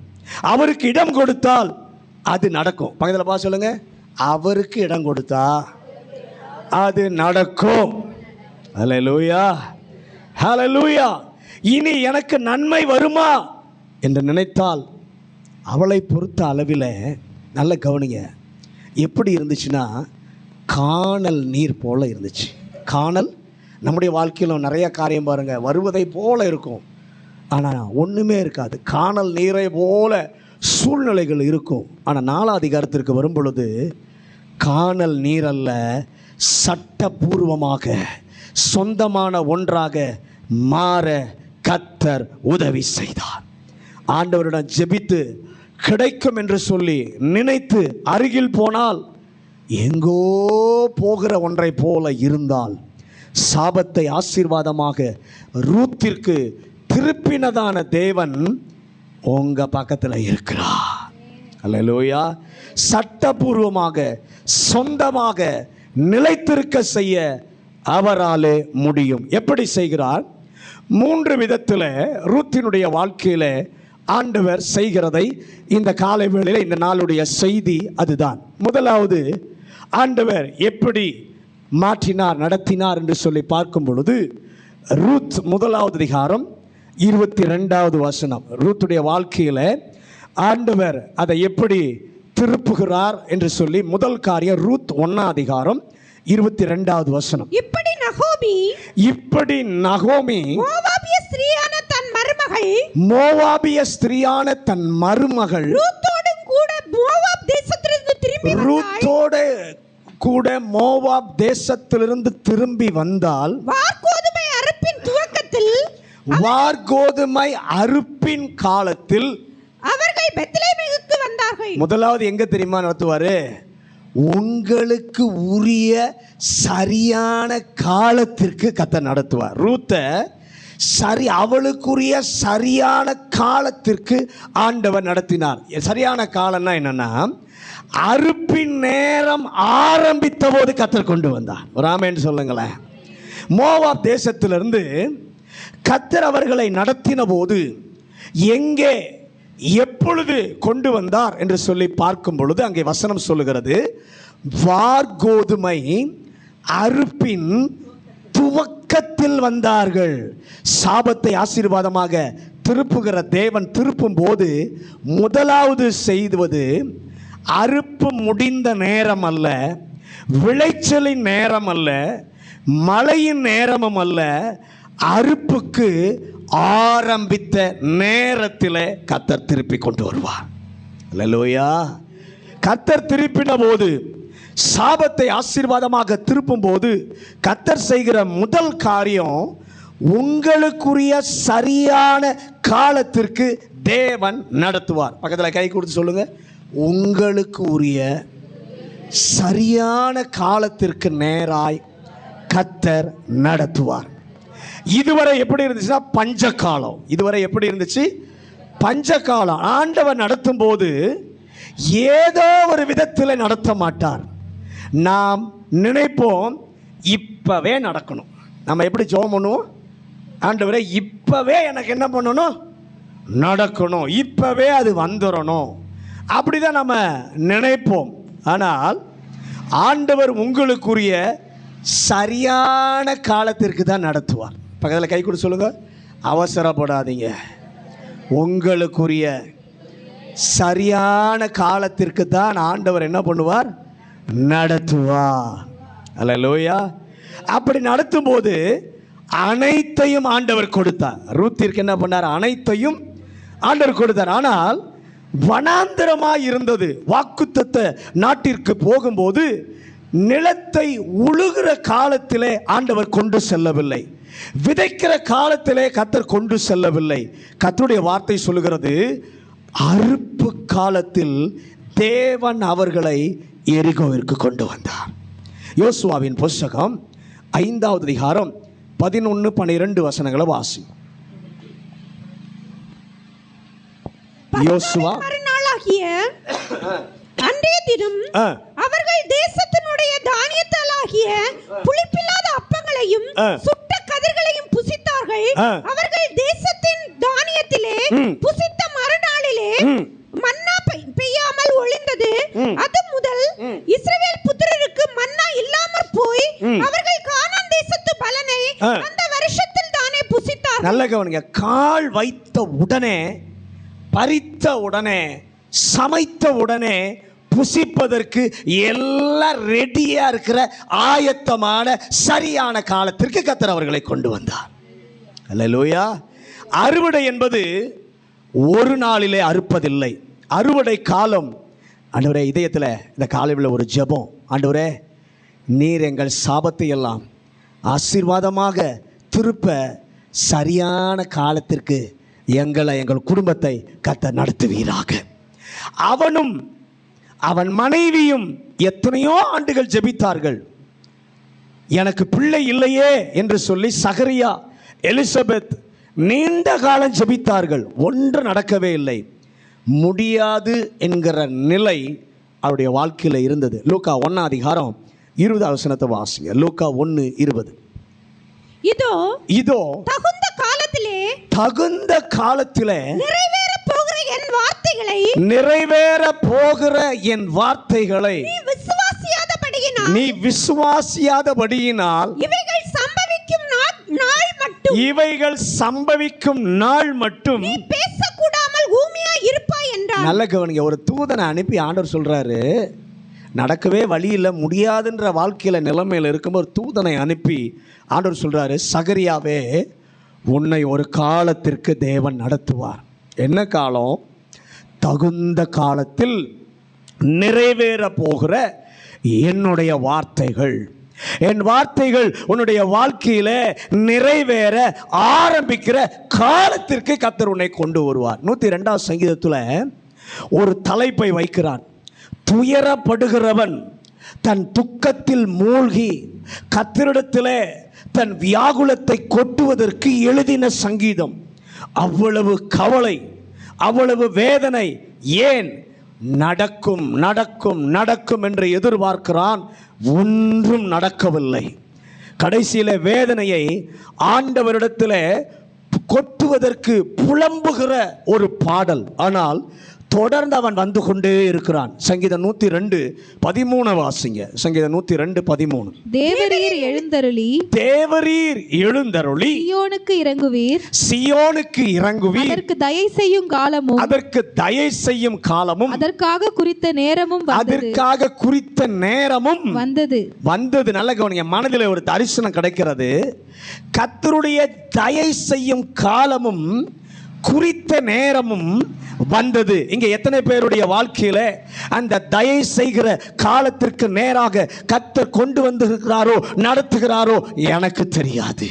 அவருக்கு இடம் கொடுத்தால் அது நடக்கும். பக்கத்தில் பார்த்து சொல்லுங்க, அவருக்கு இடம் கொடுத்தா அது நடக்கும். ஹல்லேலூயா, ஹல்லேலூயா. இனி எனக்கு நன்மை வருமா என்று நினைத்தால் அவளை பொறுத்த அளவில் நல்ல கவனிங்க, எப்படி இருந்துச்சுன்னா காணல் நீர் போல இருந்துச்சு. காணல் நம்முடைய வாழ்க்கையில் நிறைய காரியம் பாருங்க, வருவதை போல இருக்கும், ஆனால் ஒன்றுமே இருக்காது. காணல் நீரை போல சூழ்நிலைகள் இருக்கும். ஆனால் 4ஆம் அதிகாரத்திற்கு வரும் பொழுது காணல் நீரல்ல, சட்டபூர்வமாக சொந்தமான ஒன்றாக மாற கர்த்தர் உதவி செய்தார். ஆண்டவரிடம் ஜெபித்து கிடைக்கும் என்று சொல்லி நினைத்து அருகில் போனால் எங்கோ போகிற ஒன்றை போல இருந்தால் சாபத்தை ஆசீர்வாதமாக ரூத்திற்கு திருப்பினதான தேவன் உங்க பக்கத்தில் இருக்கிறார். அல்லேலூயா. சட்டபூர்வமாக சொந்தமாக நிலைத்திருக்க செய்ய அவராலே முடியும். எப்படி செய்கிறார்? 3 விதத்தில் ரூத்தினுடைய வாழ்க்கையில் ஆண்டவர் செய்கிறதை இந்த காலை வேளையில் இந்த நாளுடைய செய்தி அதுதான். முதலாவது, ஆண்டவர் எப்படி மாற்றினார், நடத்தினார் என்று சொல்லி பார்க்கும் பொழுது, ரூத் 1ஆவது அதிகாரம் 22வது வசனம். ரூத்துடைய வாழ்க்கையில் ஆண்டவர் அதை எப்படி திருப்புகிறார் என்று சொல்லி முதல் காரியம் ரூத் 1ஆம் அதிகாரம் 22வது வசனம். இப்படி நகோமி மோவாபிய ஸ்திரீயான தன் மருமகள் ரூத்தோடு கூட மோவாப் தேசத்திலிருந்து திரும்பி வந்தால் வார்கோதுமை அறுப்பின் காலத்தில் அவர்கள் பெத்லெகேமுக்கு வந்தார்கள். முதலாவது எங்க தெரியுமா நடத்துவாரு? உங்களுக்கு உரிய சரியான காலத்திற்கு கர்த்தர் நடத்துவார். ரூத்த அவளுக்குரிய சரியான காலத்திற்கு ஆண்டவர் நடத்தினார். சரியான காலம்னா என்னன்னா, அறுப்பின் நேரம் ஆரம்பித்த போது கர்த்தர் கொண்டு வந்தார். ஒரு ஆமென் சொல்லுங்களேன். மோவாப் தேசத்திலிருந்து கர்த்தர் அவர்களை நடத்தின போது எங்கே எப்பொழுது கொண்டு வந்தார் என்று சொல்லி பார்க்கும் பொழுது அங்கே வசனம் சொல்லுகிறது, வார்கோதுமை அறுப்பின் துவக்கத்தில் வந்தார்கள். சாபத்தை ஆசீர்வாதமாக திருப்புகிற தேவன் திருப்பும் போது முதலாவது செய்வது அறுப்பு முடிந்த நேரம் அல்ல, விளைச்சலின் நேரம் அல்ல, மழையின் நேரமும் அல்ல, அறுப்புக்கு ஆரம்பித்த நேரத்தில் கர்த்தர் திருப்பி கொண்டு வருவார். அல்லேலூயா. கர்த்தர் திருப்பின போது, சாபத்தை ஆசீர்வாதமாக திருப்பும் போது கர்த்தர் செய்கிற முதல் காரியம், உங்களுக்குரிய சரியான காலத்திற்கு தேவன் நடத்துவார். பக்கத்தில் கை கொடுத்து சொல்லுங்க, உங்களுக்கு உரிய சரியான காலத்திற்கு நேராய் கர்த்தர் நடத்துவார். இதுவரை எப்படி இருந்துச்சுன்னா பஞ்சகாலம். இதுவரை எப்படி இருந்துச்சு? பஞ்சகாலம். ஆண்டவர் நடத்தும் போது ஏதோ ஒரு விதத்தில் நடத்த மாட்டார். நாம் நினைப்போம் இப்பவே நடக்கணும். நம்ம எப்படி ஜெபம் பண்ணுவோம்? ஆண்டவரே இப்பவே எனக்கு என்ன பண்ணணும்? நடக்கணும், இப்பவே அது வந்துடணும், அப்படிதான் நம்ம நினைப்போம். ஆனால் ஆண்டவர் உங்களுக்குரிய சரியான காலத்திற்கு தான் நடத்துவார். பக்கத்தில் கை கொடுத்து சொல்லுங்க, அவசரப்படாதீங்க. உங்களுக்குரிய சரியான காலத்திற்கு தான் ஆண்டவர் என்ன பண்ணுவார்? நடத்துவார். அல்லேலூயா. அப்படி நடத்தும் போது அனைத்தையும் ஆண்டவர் கொடுத்தார். ரூத்திற்கு என்ன பண்ணார்? அனைத்தையும் ஆண்டவர் கொடுத்தார். ஆனால் வனாந்தரமாய் இருந்தது. வாக்குத்தத்த நாட்டிற்கு போகும்போது நிலத்தை உழுகிற காலத்திலே ஆண்டவர் கொண்டு செல்லவில்லை, விதைக்கிற காலத்திலே கர்த்தர் கொண்டு செல்லவில்லை. கர்த்தருடைய வார்த்தை சொல்லுகிறது, அறுப்பு காலத்தில் தேவன் அவர்களை எரிகோவிற்கு கொண்டு வந்தார். யோசுவாவின் புஸ்தகம் 5வது அதிகாரம் 11-12 வசனங்களை வாசி. யோசுவா மறுநாளாகிய அன்றைய தினம் அவர்கள் தேசத்தினுடைய தானியத்தாலாகிய புளிப்பில்லாத அப்பங்களையும் சுட்ட கதிர்களையும் புசித்தார்கள். அவர்கள் தேசத்தின் தானியத்திலே புசித்த மறுநாளிலே மன்னா பெய்யாமல் ஒளிந்தது. அது முதல் இஸ்ரவேல் புத்திரருக்கு மன்னா இல்லாமற் போய் அவர்கள் கானான் தேசத்து பலனை அந்த வருஷத்தில் தானே புசித்தார்கள். நல்ல கவனிங்க. கால் வைத்த உடனே, பறித்த உடனே, சமைத்த உடனே புசிப்பதற்கு எல்லாம் ரெடியா இருக்கிற ஆயத்தமான சரியான காலத்திற்கு கர்த்தர் அவர்களை கொண்டு வந்தார். அல்லேலூயா. அறுவடை என்பது ஒரு நாளிலே அறுப்பதில்லை. அறுவடை காலம். ஆண்டவரே, இதயத்தில் இந்த காலையில் ஒரு ஜெபம். ஆண்டவரே, நீர் எங்கள் சாபத்தை எல்லாம் ஆசீர்வாதமாக திருப்ப சரியான காலத்திற்கு எங்களை, எங்கள் குடும்பத்தை கர்த்தர் நடத்துவீராக. அவனும் அவன் மனைவியும் எத்தனையோ ஆண்டுகள் ஜெபித்தார்கள். எனக்கு பிள்ளை இல்லையே என்று சொல்லி சகரியா, எலிசபெத் நீண்ட காலம் ஜெபித்தார்கள். ஒன்று நடக்கவே இல்லை. முடியாது என்கிற நிலை அவருடைய வாழ்க்கையில் இருந்தது. லூக்கா 1 அதிகாரம் 20 வசனத்தை வாசிங்க. லூக்கா 1:20. இதோ இதோ தகுந்த காலத்திலே நிறைவேற போகிற என் வார்த்தைகளை நீ விசுவாசியாதபடியினால் இவைகள் சம்பவிக்கும் நாள் மட்டும் நீ பேசக்கூடாமல் ஊமையாய் இருப்பாய் என்றார். நல்ல கவனிங்க. ஒரு தூதனை அனுப்பி ஆண்டவர் சொல்றாரு, நடக்கவே வழி இல்லை, முடியாதுன்ற வாழ்க்கையில் நிலைமையில் இருக்கும்போது தூதனை அனுப்பி ஆண்டவர் சொல்றாரு, சகரியாவே, உன்னை ஒரு காலத்திற்கு தேவன் நடத்துவார். என்ன காலம்? தகுந்த காலத்தில் நிறைவேற போகிற என்னுடைய வார்த்தைகள். என் வார்த்தைகள் உன்னுடைய வாழ்க்கையில நிறைவேற ஆரம்பிக்கிற காலத்திற்கு கர்த்தர் உன்னை கொண்டு வருவார். 102வது சங்கீதத்தில் ஒரு தலைப்பை வைக்கிறான். துயரப்படுகிறவன் தன் துக்கத்தில் மூழ்கி கர்த்தரிடத்திலே தன் வியாகுலத்தை கொட்டுவதற்கு எழுதின சங்கீதம். அவ்வளவு கவலை, அவ்வளவு வேதனை. ஏன்? நடக்கும் நடக்கும் நடக்கும் என்று எதிர்பார்க்கிறான். ஒன்றும் நடக்கவில்லை. கடைசியில வேதனையை ஆண்டவரிடத்தில் கொட்டுவதற்கு புலம்புகிற ஒரு பாடல். ஆனால் தொடர்ந்து அவன் வந்து கொண்டே இருக்கிறான். சங்கீதம் 102:13 வாசிங்க. சங்கீதம் 102:13. தேவரீர் எழுந்தருளி சியோனுக்கு இறங்குவீர். அதற்கு தயை செய்யும் காலமும் அதற்காக குறித்த நேரமும் வந்தது. நல்ல கவனிங்க. மனதில் ஒரு தரிசனம் கிடைக்கிறது. கர்த்தருடைய தயை செய்யும் காலமும் குறித்த நேரமும் வந்தது. இங்க எத்தனை பேருடைய வாழ்க்கையில அந்த தயை செய்கிற காலத்திற்கு நேராக கர்த்தர் கொண்டு வந்திருக்கிறாரோ, நடத்துகிறாரோ எனக்கு தெரியாது.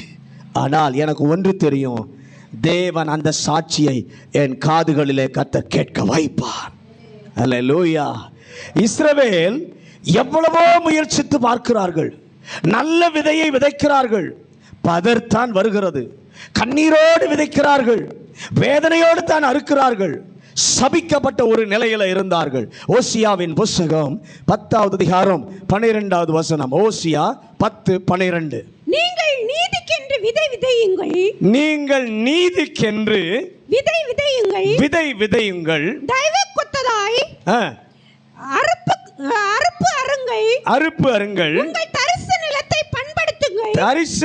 ஆனால் எனக்கு ஒன்று தெரியும், தேவன் அந்த சாட்சியை என் காதுகளிலே கர்த்தர் கேட்க வைப்பார். அல்லேலூயா. இஸ்ரவேல் எவ்வளவோ முயற்சித்து பார்க்கிறார்கள், நல்ல விதையை விதைக்கிறார்கள், பதர்தான் வருகிறது. கண்ணீரோடு விதைக்கிறார்கள், வேதனையோடு தான் அறுக்கிறார்கள். சபிக்கப்பட்ட ஒரு நிலையில இருந்தார்கள். ஓசியாவின் புஸ்தகம் 10வது அதிகாரம் 12வது வசனம். ஓசியா 10:12. நீங்கள் நீதிக்கென்று விதை விதையுங்கள், விதை விதையுங்கள், தயவு கொத்ததாய் அறுப்பு அருங்கள், உங்கள் தரிசு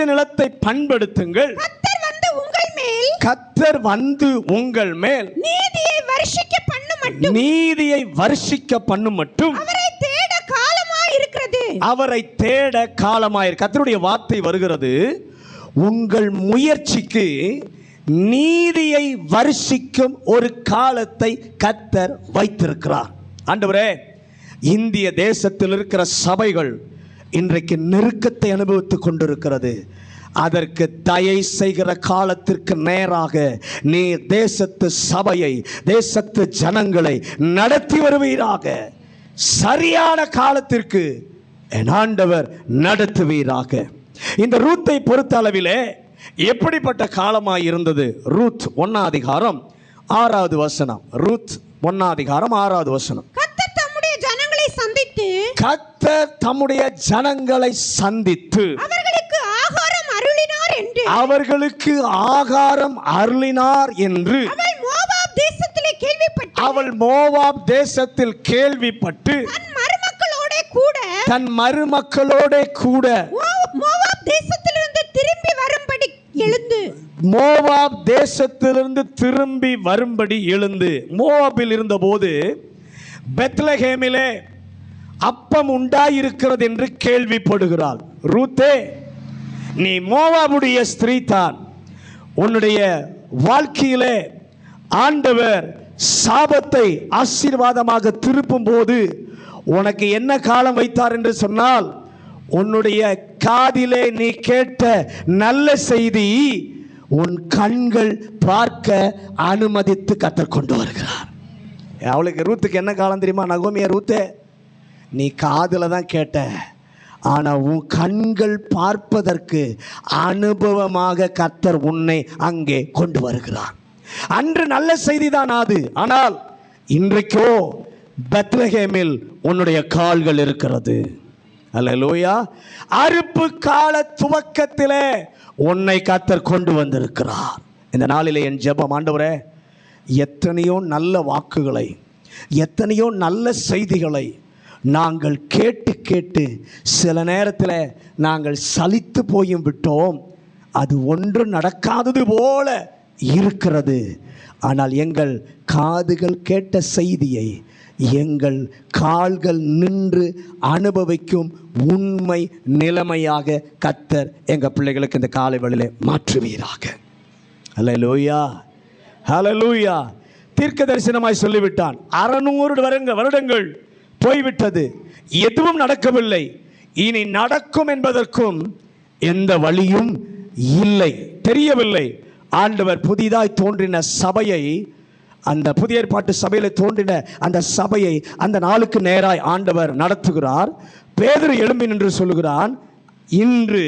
நிலத்தை பண்படுத்துங்கள். கர்த்தர் வந்து உங்கள் மேல் நீதியை வர்ஷிக்க பண்ணும் மட்டும் அவரை தேட காலமாயிரு. கர்த்தருடைய வார்த்தை வருகிறது, உங்கள் முயற்சிக்கு நீதியை வர்ஷிக்கும் ஒரு காலத்தை கர்த்தர் வைத்திருக்கிறார். ஆண்டவரே, இந்திய தேசத்தில் இருக்கிற சபைகள் இன்றைக்கு நெருக்கத்தை அனுபவித்துக் கொண்டிருக்கிறது. அதற்கு தயை செய்கிற காலத்திற்கு நேராக நீ தேசத்து சபையை, தேசத்து ஜனங்களை நடத்தி வருவீராக. சரியான காலத்திற்கு என் ஆண்டவர் நடத்துவீராக. இந்த ரூத்தை பொறுத்த அளவிலே எப்படிப்பட்ட காலமாய் இருந்தது? ரூத் 1:6 ரூத் 1:6 கர்த்தர் தம்முடைய ஜனங்களை சந்தித்து, கர்த்தர் தம்முடைய ஜனங்களை சந்தித்து அவர்களுக்கு ஆகாரம் அருளினார் என்று அவள் மோவாப் தேசத்தில் கேள்விப்பட்டு தன் மருமக்களோட கூட மோவாப் தேசத்திலிருந்து திரும்பி வரும்படி எழுந்து, மோவாப் தேசத்திலிருந்து திரும்பி வரும்படி எழுந்து. மோவாபில் இருந்தபோது பெத்லகேமிலே அப்பம் உண்டாயிருக்கிறது என்று கேள்விப்படுகிறாள். ரூத்தே, நீ மோவாபுடைய ஸ்திரீ தான். உன்னுடைய வாழ்க்கையிலே ஆண்டவர் சாபத்தை ஆசீர்வாதமாக திருப்பும் போது உனக்கு என்ன காலம் வைத்தார் என்று சொன்னால், உன்னுடைய காதிலே நீ கேட்ட நல்ல செய்தி உன் கண்கள் பார்க்க அனுமதித்து கர்த்தர் கொண்டு வருகிறார். அவளுக்கு ரூத்துக்கு என்ன காலம் தெரியுமா? நகோமியா, ரூத்தே, நீ காதில் தான் கேட்ட, ஆனால் உன் கண்கள் பார்ப்பதற்கு அனுபவமாக கர்த்தர் உன்னை அங்கே கொண்டு வருகிறார். அன்று நல்ல செய்தி தான் அது. ஆனால் இன்றைக்கோ பெத்லகேமில் உன்னுடைய கால்கள் இருக்கிறது. அல்லேலூயா. அறுப்பு கால துவக்கத்திலே உன்னை கர்த்தர் கொண்டு வந்திருக்கிறார். இந்த நாளிலே என் ஜெபம், ஆண்டவரே, எத்தனையோ நல்ல வாக்குகளை, எத்தனையோ நல்ல செய்திகளை நாங்கள் கேட்டு கேட்டு சில நேரத்தில் நாங்கள் சலித்து போயும் விட்டோம். அது ஒன்று நடக்காதது போல இருக்கிறது. ஆனால் எங்கள் காதுகள் கேட்ட செய்தியை எங்கள் கால்கள் நின்று அனுபவிக்கும் உண்மை நிலைமையாக கர்த்தர் எங்கள் பிள்ளைகளுக்கு இந்த காலை வேளையிலே மாற்றுவீராக. ஹல்லேலூயா, ஹல்லேலூயா. தீர்க்க தரிசனமாய் சொல்லிவிட்டான். 600 வருடங்கள் போய்விட்டது, எதுவும் நடக்கவில்லை. இனி நடக்கும் என்பதற்கும் எந்த வழியும் இல்லை, தெரியவில்லை. ஆண்டவர் புதிதாய் தோன்றின சபையை, அந்த புதிய ஏற்பாட்டு சபையில் தோன்றின அந்த சபையை அந்த நாளுக்கு நேராய் ஆண்டவர் நடத்துகிறார். பேதுரு எழும்பி நின்று சொல்லுகிறான், இன்று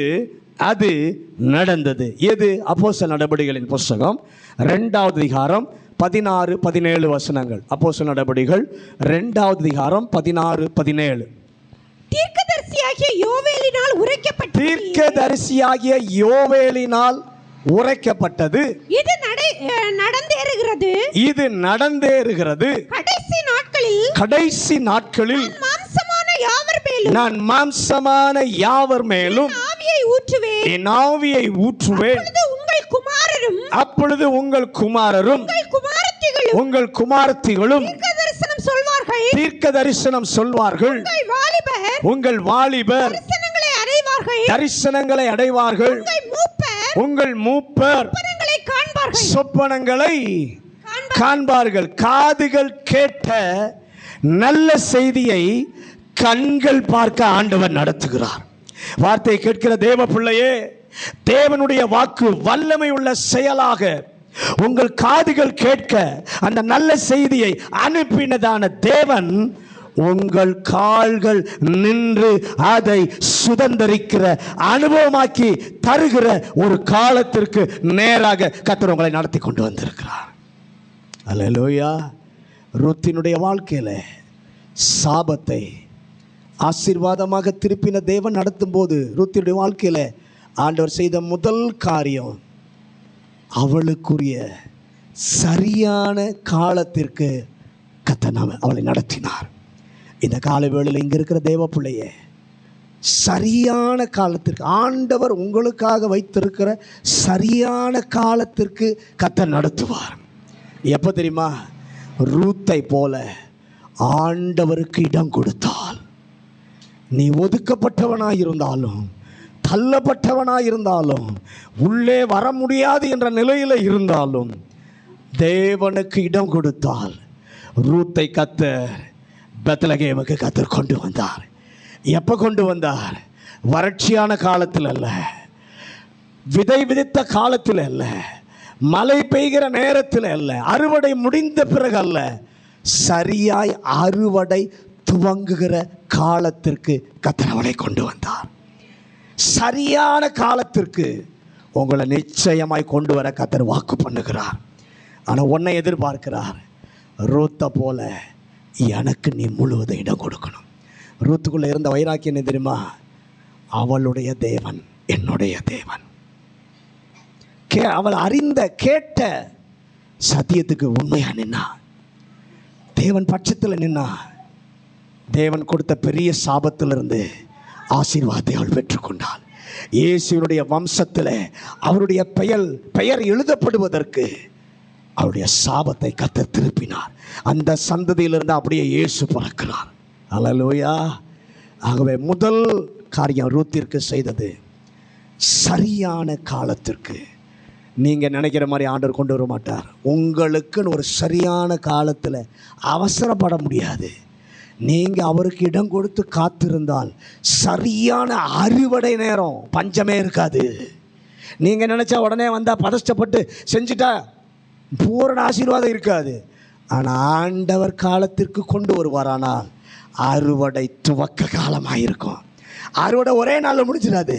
அது நடந்தது. எது? அப்போஸ்தலர் நடபடிகளின் புஸ்தகம் 2:16-17 அப்போஸ்தலர் நடபடிகள் 2:16-17. தீர்க்கதரிசியாகிய யோவேலினால் உரைக்கப்பட்டது. தீர்க்கதரிசியாகிய யோவேலினால் உரைக்கப்பட்டது. இது நடந்தேறுகிறது. இது நடந்தேறுகிறது. கடைசி நாட்களில் நான் மாம்சமான யாவர் மேலும் என் ஆவியை ஊற்றுவேன். அப்பொழுது உங்கள் குமாரரும் உங்கள் குமாரத்திகளும் தீர்க்க தரிசனம் சொல்வார்கள். உங்கள் வாலிபர் தரிசனங்களை அடைவார்கள். உங்கள் மூப்பர் சொப்பனங்களை காண்பார்கள். காதுகள் கேட்ட நல்ல செய்தியை கண்கள் பார்க்க ஆண்டவர் நடத்துகிறார். வார்த்தை கேட்கிற தேவ பிள்ளையே, தேவனுடைய வாக்கு வல்லமை உள்ள செயலாக உங்கள் காதுகள் கேட்க அந்த நல்ல செய்தியை அனுப்பினதான தேவன் உங்கள் கால்கள் நின்று அதை சுதந்தரிக்கிற அனுபவமாக்கி தருகிற ஒரு காலத்திற்கு நேராக கர்த்தர் உங்களை நடத்தி கொண்டு வந்திருக்கிறார். அல்லேலூயா. ரூத்தினுடைய வாழ்க்கையில் சாபத்தை ஆசீர்வாதமாக திருப்பின தேவன் நடத்தும் போது ரூத்தினுடைய வாழ்க்கையில் ஆண்டவர் செய்த முதல் காரியம், அவளுக்குரிய சரியான காலத்திற்கு கர்த்தர் அவளை நடத்தினார். இந்த காலை வேளையில் இங்கே இருக்கிற தேவ பிள்ளையே, சரியான காலத்திற்கு ஆண்டவர் உங்களுக்காக வைத்திருக்கிற சரியான காலத்திற்கு கர்த்தர் நடத்துவார். எப்போ தெரியுமா? ரூத்தை போல ஆண்டவருக்கு இடம் கொடுத்தால், நீ ஒதுக்கப்பட்டவனாக இருந்தாலும் தள்ளப்பட்டவனாக இருந்தாலும் உள்ளே வர முடியாது என்ற நிலையில் இருந்தாலும் தேவனுக்கு இடம் கொடுத்தால் ரூத்தை கர்த்தர் பெத்லகேமுக்கு கர்த்தர் கொண்டு வந்தார். எப்போ கொண்டு வந்தார்? வறட்சியான காலத்தில் அல்ல, விதை விதைத்த காலத்தில் அல்ல, மழை பெய்கிற நேரத்தில் அல்ல, அறுவடை முடிந்த பிறகு அல்ல, சரியாய் அறுவடை துவங்குகிற காலத்திற்கு கர்த்தர் அவளை கொண்டு வந்தார். சரியான காலத்திற்கு உங்களை நிச்சயமாய் கொண்டு வர கர்த்தர் வாக்கு பண்ணுகிறார். ஆனால் உன்னை எதிர்பார்க்கிறார். ரூத்தை போல எனக்கு நீ முழுவதும் இடம் கொடுக்கணும். ரூத்துக்குள்ளே இருந்த வைராக்கியம் என்ன தெரியுமா? அவளுடைய தேவன் என்னுடைய தேவன். அவள் அறிந்த கேட்ட சத்தியத்துக்கு உண்மையா நின்னா, தேவன் பட்சத்தில் நின்னா, தேவன் கொடுத்த பெரிய சாபத்திலிருந்து ஆசீர்வாதத்தை அவள் பெற்றுக்கொண்டாள். இயேசுவினுடைய வம்சத்தில் அவருடைய பெயர் எழுதப்படுவதற்கு அவருடைய சாபத்தை கர்த்தர் திருப்பினார். அந்த சந்ததியிலிருந்து அப்படியே இயேசு பிறக்கிறார். அல்லேலூயா. ஆகவே முதல் காரியம் ரூத்திற்கு செய்தது, சரியான காலத்திற்கு. நீங்கள் நினைக்கிற மாதிரி ஆண்டவர் கொண்டு வர மாட்டார். உங்களுக்குன்னு ஒரு சரியான காலத்தில் அவசரப்பட முடியாது. நீங்கள் அவருக்கு இடம் கொடுத்து காத்திருந்தால் சரியான அறுவடை நேரம், பஞ்சமே இருக்காது. நீங்கள் நினச்சா உடனே வந்தால் பதஷ்டப்பட்டு செஞ்சுட்டா பூரண ஆசீர்வாதம் இருக்காது. ஆனால் ஆண்டவர் காலத்திற்கு கொண்டு வருவாரானால் அறுவடை துவக்க காலமாக இருக்கும். அறுவடை ஒரே நாளில் முடிச்சிடாது.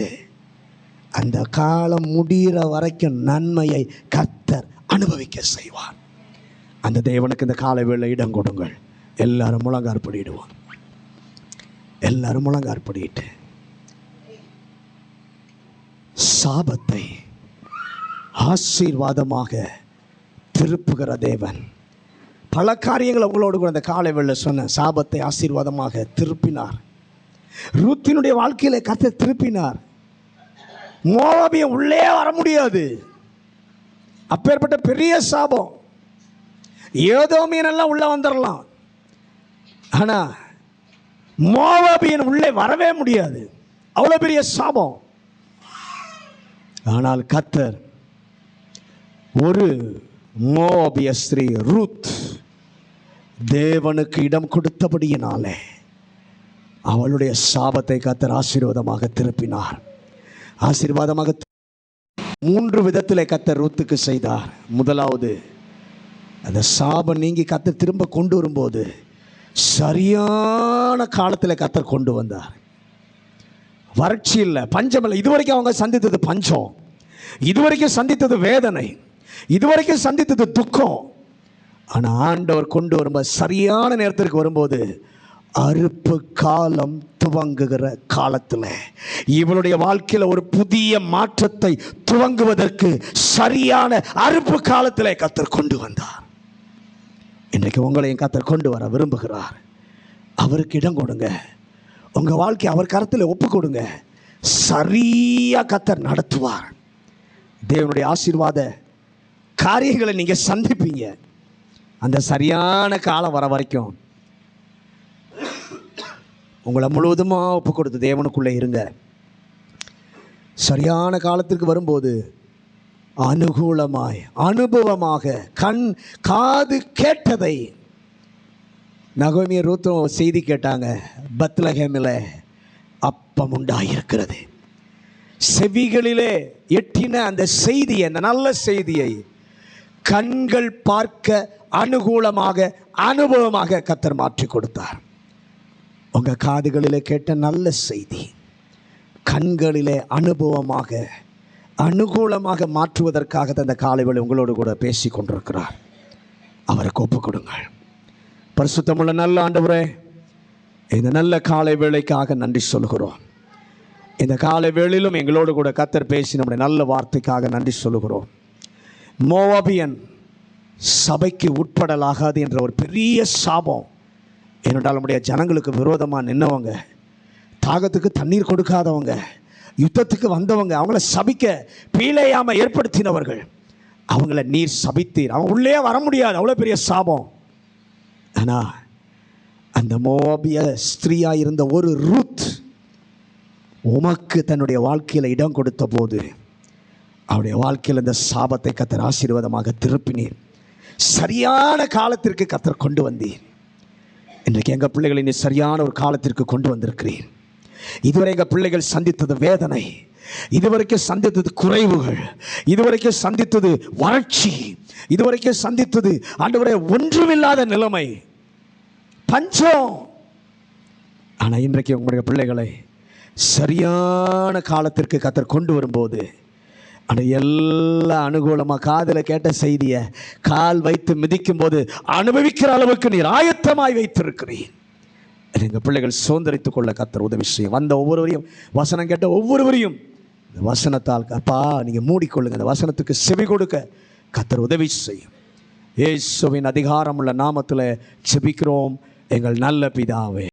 அந்த காலம் முடிகிற வரைக்கும் நன்மையை கர்த்தர் அனுபவிக்க செய்வார். அந்த தேவனுக்கு இந்த கால வேளை இடம் கொடுங்கள். எல்லாரும் முழங்காற்படிடுவோம். எல்லாரும் முழங்காற்படிட்டு சாபத்தை ஆசீர்வாதமாக திருப்புகிற தேவன் பல காரியங்கள் உங்களோடு கூட அந்த காலை வேளை சொன்ன சாபத்தை ஆசீர்வாதமாக திருப்பினார். ரூத்தினுடைய வாழ்க்கையில் கர்த்தர் திருப்பினார். மோவாபியன் உள்ளே வர முடியாது. அப்பேற்பட்ட பெரிய சாபம். ஏதோமியனெல்லாம் உள்ளே வந்துடலாம், ஆனால் மோவாபியன் உள்ளே வரவே முடியாது. அவ்வளோ பெரிய சாபம். ஆனால் கர்த்தர் ஒரு மோவாபிய ஸ்திரீ ரூத் தேவனுக்கு இடம் கொடுத்தபடியினாலே அவளுடைய சாபத்தை கர்த்தர் ஆசீர்வாதமாக திருப்பினார். ஆசீர்வாதமாக 3 விதத்தில் கர்த்தர் ரூத்துக்கு செய்தார். முதலாவது, அந்த சாபம் நீங்கி கர்த்தர் திரும்ப கொண்டு வரும்போது சரியான காலத்தில் கர்த்தர் கொண்டு வந்தார். வறட்சி இல்லை, பஞ்சம் இல்லை. இதுவரைக்கும் அவங்க சந்தித்தது பஞ்சம், இதுவரைக்கும் சந்தித்தது வேதனை, இதுவரைக்கும் சந்தித்தது துக்கம். ஆனால் ஆண்டவர் கொண்டு வரும்போது சரியான நேரத்திற்கு வரும்போது அறுப்பு காலம் துவங்குகிற காலத்தில் இவளுடைய வாழ்க்கையில் ஒரு புதிய மாற்றத்தை துவங்குவதற்கு சரியான அறுப்பு காலத்தில் கர்த்தர் கொண்டு வந்தார். இன்றைக்கு உங்களையும் கர்த்தர் கொண்டு வர விரும்புகிறார். அவருக்கு இடம் கொடுங்க. உங்கள் வாழ்க்கையை அவர் கரத்தில் ஒப்பு கொடுங்க. சரியாக கர்த்தர் நடத்துவார். தேவனுடைய ஆசீர்வாத காரியங்களை நீங்கள் சந்திப்பீங்க. அந்த சரியான காலம் வர வரைக்கும் உங்களை முழுவதுமாக ஒப்பு கொடுத்து தேவனுக்குள்ளே இருங்க. சரியான காலத்திற்கு வரும்போது அனுகூலமாய் அனுபவமாக கண் காது கேட்டதை, நகோமிய ரூத்தும் செய்தி கேட்டாங்க, பெத்லகேமில் அப்பம் உண்டாயிருக்கிறது. செவிகளிலே எட்டின அந்த செய்தியை, அந்த நல்ல செய்தியை கண்கள் பார்க்க அனுகூலமாக அனுபவமாக கர்த்தர் மாற்றி கொடுத்தார். உங்கள் காதுகளிலே கேட்ட நல்ல செய்தி கண்களிலே அனுபவமாக அனுகூலமாக மாற்றுவதற்காக அந்த காலைவேளை உங்களோடு கூட பேசி கொண்டிருக்கிறார். அவருக்கு ஒப்பு கொடுங்கள். பரிசுத்தமுள்ள நல்ல ஆண்டவரே, இந்த நல்ல காலை வேளைக்காக நன்றி சொல்கிறோம். இந்த காலை வேளையிலும் எங்களோடு கூட கர்த்தர் பேசி நம்முடைய நல்ல வார்த்தைக்காக நன்றி சொல்கிறோம். மோவாபியன் சபைக்கு உட்படலாகாது என்ற ஒரு பெரிய சாபம், ஏனென்றால் நம்முடைய ஜனங்களுக்கு விரோதமாக நின்னவங்க, தாகத்துக்கு தண்ணீர் கொடுக்காதவங்க, யுத்தத்துக்கு வந்தவங்க, அவங்கள சபிக்க பீலையாமல் ஏற்படுத்தினவர்கள், அவங்கள நீர் சபித்தீர். அவன் உள்ளே வர முடியாது, அவ்வளோ பெரிய சாபம். ஆனால் அந்த மோவாபிய ஸ்திரீயாக இருந்த ஒரு ரூத் உமக்கு தன்னுடைய வாழ்க்கையில் இடம் கொடுத்த போது அவருடைய வாழ்க்கையில் இந்த சாபத்தை கர்த்தர் ஆசீர்வாதமாக திருப்பினீர். சரியான காலத்திற்கு கர்த்தர் கொண்டு வந்தீர். இன்றைக்கு எங்கள் பிள்ளைகளை நீ சரியான ஒரு காலத்திற்கு கொண்டு வந்திருக்கிறீர். இதுவரை எங்கள் பிள்ளைகள் சந்தித்தது வேதனை, இதுவரைக்கும் சந்தித்தது குறைவுகள், இதுவரைக்கும் சந்தித்தது வறட்சி, இதுவரைக்கும் சந்தித்தது ஆண்டவரே ஒன்றுமில்லாத நிலைமை, பஞ்சம். ஆனால் இன்றைக்கு உங்களுடைய பிள்ளைகளை சரியான காலத்திற்கு கர்த்தர் கொண்டு வரும்போது அந்த எல்லா அனுகூலமாக காதில் கேட்ட செய்தியை கால் வைத்து மிதிக்கும் போது அனுபவிக்கிற அளவுக்கு நீர் ஆயத்தமாய் வைத்திருக்கிறீர். எங்கள் பிள்ளைகள் சுதந்திரித்துக் கொள்ள கர்த்தர் உதவி செய்யும். வந்த ஒவ்வொருவரையும், வசனம் கேட்ட ஒவ்வொருவரையும் இந்த வசனத்தால் அப்பா நீங்கள் மூடிக்கொள்ளுங்க. இந்த வசனத்துக்கு செவி கொடுக்க கர்த்தர் உதவி செய்யும். இயேசுவின் அதிகாரமுள்ள நாமத்தில் ஜெபிக்கிறோம் எங்கள் நல்ல பிதாவே.